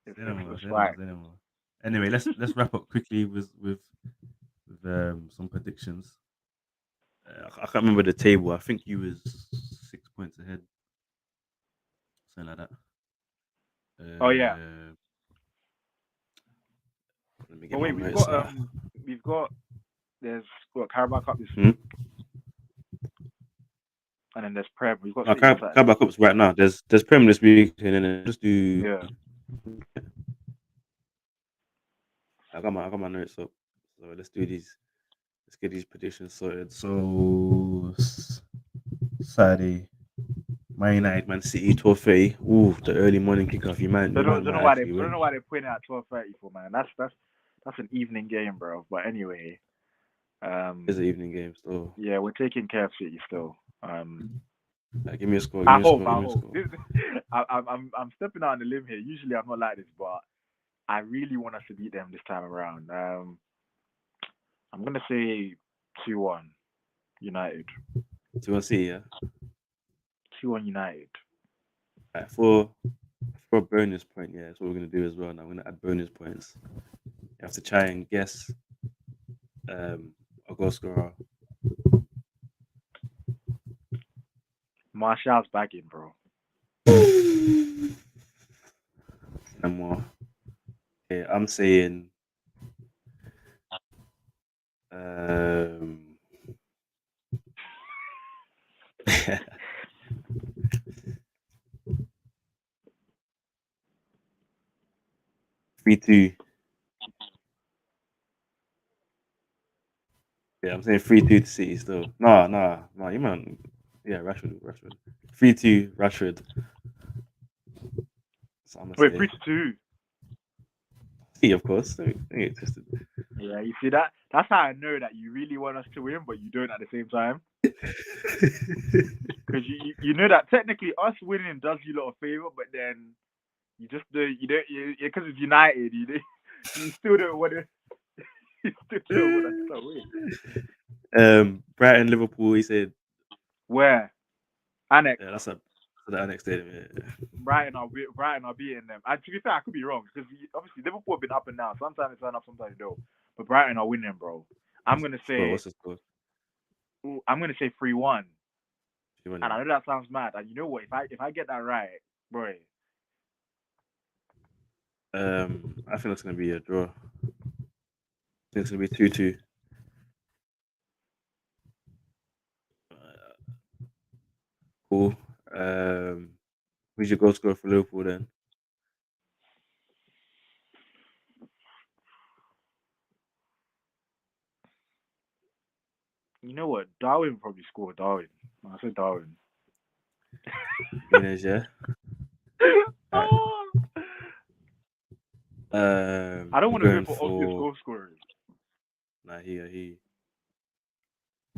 Say no more. it's Say no more. fine. Say no more. Anyway, let's wrap up quickly with some predictions. I can't remember the table. I think you was 6 points ahead, something like that. Oh yeah. Let me get But my wait, notes. we've got There's what Carabao Cup this Hmm? week, and then there's Prem. We've got No, City on Carabao Saturday. Cup's right now. There's Prem this week, and then just do. Yeah. I got my notes up. So let's do these. Let's get these predictions sorted. So Saturday, Man United, Man City, 12:30. Ooh, the early morning kickoff. Don't know Might why they actually don't win. know why they're putting it at 12:30 for, man. That's an evening game, bro. But anyway, It's an evening game. So yeah, we're taking care of City still. give me a score. Give I me a hope, score. Give I me a hope. score. I'm stepping out on the limb here. Usually I'm not like this, but I really want us to beat them this time around. I'm gonna say 2-1 United. 2-1 City. Yeah. 2-1 United. Right, for a bonus point. Yeah, that's what we're gonna do as well. Now we're gonna add bonus points. You have to try and guess a goal scorer. Martial's back in, bro. No more. Okay, I'm saying um 3-2. Yeah, I'm saying 3-2 to City still. Nah, you man. Yeah, Rashford. 3-2 Rashford. So I'm gonna Wait, 3 say to 2. City, of course. Don't get twisted. Yeah, you see that? That's how I know that you really want us to win, but you don't at the same time. Because you know that technically us winning does you a lot of favor, but then you just don't because it's United, you still don't want to you still don't want us to win. Brighton, Liverpool. He said, Where Annex, yeah, that's the next stadium. Yeah. Brighton are beating them. And to be fair, I could be wrong because obviously Liverpool have been up and down. Sometimes they turn up, sometimes they don't. But Brighton are winning, bro. I'm gonna Score. say What's the score? I'm gonna say 3-1. You won, And yeah. I know that sounds mad. And you know what? If I get that right, bro, I think it's gonna be a draw. I think it's gonna be 2-2. Cool. Who's your goal scorer for Liverpool then? you know what? Darwin probably scored. Darwin. I said Darwin. Nunes, yeah. All right. Oh, I don't I'm want to go going for obvious for goal scorers. nah. He.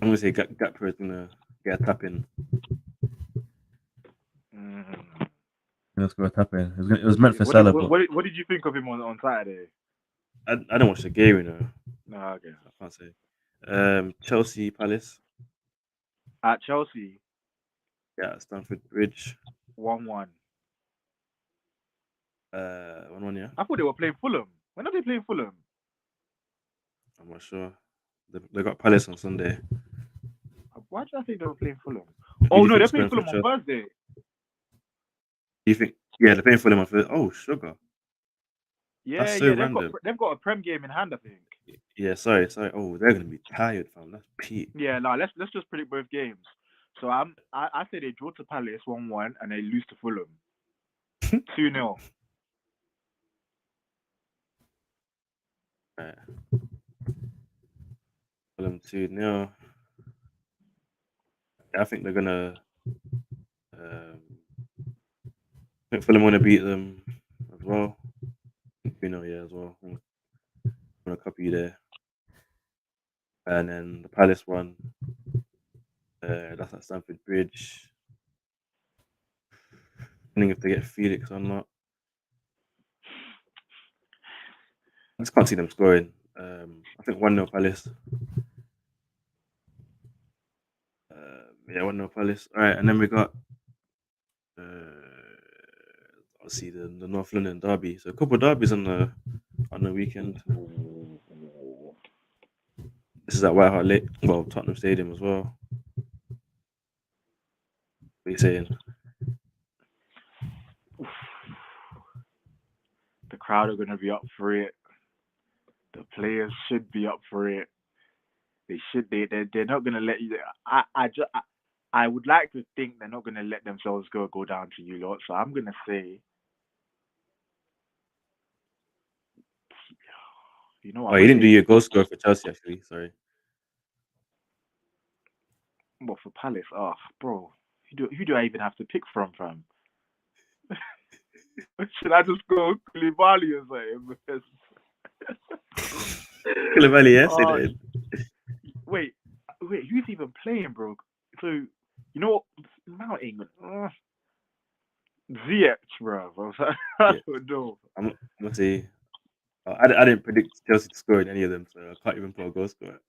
I'm gonna say Gakpo is gonna get a tap in. Mm. Gonna score a tap in. It was meant for What did Salah, what, but what did you think of him on Saturday? I don't watch the game. No, okay. I can't say. Chelsea Palace. At Chelsea, Yeah, Stamford Bridge. 1-1. 1-1. Yeah. I thought they were playing Fulham. When are they playing Fulham? I'm not sure. They got Palace on Sunday. Why did I think they were playing Fulham? Who do Oh you no, they're think's playing going for Fulham on Chelsea? Thursday. Do you think? Yeah, they're playing for them on Thursday. Oh, sugar. That's Yeah, so yeah, random. they've got a Prem game in hand, I think. Yeah, sorry. Oh, they're gonna be tired, fam. That's peak. Yeah, no, let's just predict both games. So I say they draw to Palace 1-1 and they lose to Fulham 2-0. Right, Fulham 2-0. Yeah, I think they're gonna. Um, I think Fulham want to beat them as well. 2-0, yeah, as well. I'm gonna copy you there. And then the Palace one. That's at Stamford Bridge. Depending if they get Felix or not. I just can't see them scoring. I think 1-0 Palace. Yeah, 1-0 Palace. All right, and then we got obviously the North London derby. So a couple of derbies on the weekend. This is at White Hart Lake, well Tottenham Stadium as well. What are you saying? The crowd are gonna be up for it. The players should be up for it. They should. They're not gonna let you. I would like to think they're not gonna let themselves go down to you lot. So I'm gonna say, you know, Oh, I'm you gonna didn't do say, your goal scorer for Chelsea, actually. Sorry. what for Palace? Oh, bro, who do I even have to pick from, fam? Should I just go Koulibaly or something? Because Koulibaly, yeah, say oh, that. wait, wait, who's even playing, bro? So you know what? Mount England, ZX, bro. I Yeah, don't know. I'm gonna say I didn't predict Chelsea to score in any of them, so I can't even put a goal scorer.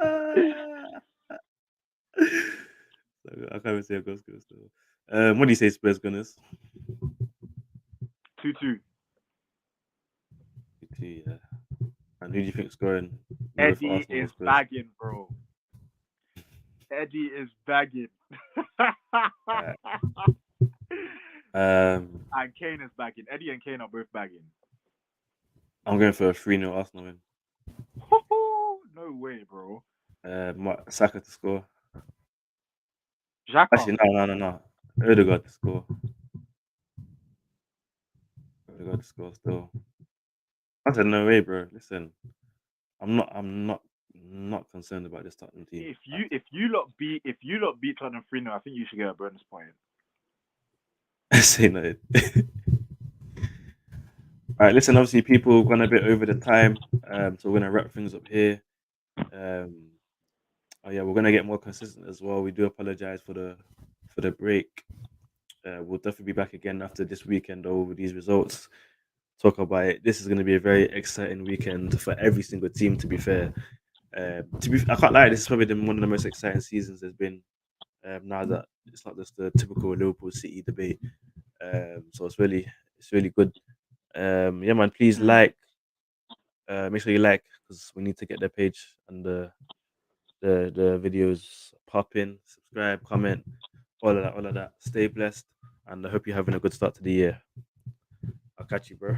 Ah. So I can't even say a goal scorer still. What do you say, Spurs Gunners? 2-2. 2-2, yeah. And who do you think scoring? Both Eddie Arsenal or is Spurs? bagging, bro. Eddie is bagging. Uh, um, And Kane is bagging. Eddie and Kane are both bagging. I'm going for a 3-0 Arsenal win. No way, bro. Saka to score. Xhaka. Actually, no. Odegaard to score. Odegaard to score still. I said no way, bro. Listen, I'm not concerned about this Tottenham team. If you lot beat Tottenham 3-0, I think you should get a bonus point. I say no. All right, listen. Obviously, people gone a bit over the time, so we're gonna wrap things up here. Um, oh yeah, we're gonna get more consistent as well. We do apologize for the break. We'll definitely be back again after this weekend over these results. Talk about it. This is going to be a very exciting weekend for every single team. To be fair, I can't lie. This is probably one of the most exciting seasons there's been. Now that it's not just the typical Liverpool City debate, so it's really good. Yeah, man. Please Mm. make sure you like because we need to get the page and the videos popping. Subscribe, comment, all of that. Stay blessed, and I hope you're having a good start to the year. I'll catch you, bro.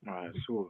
All right, sure.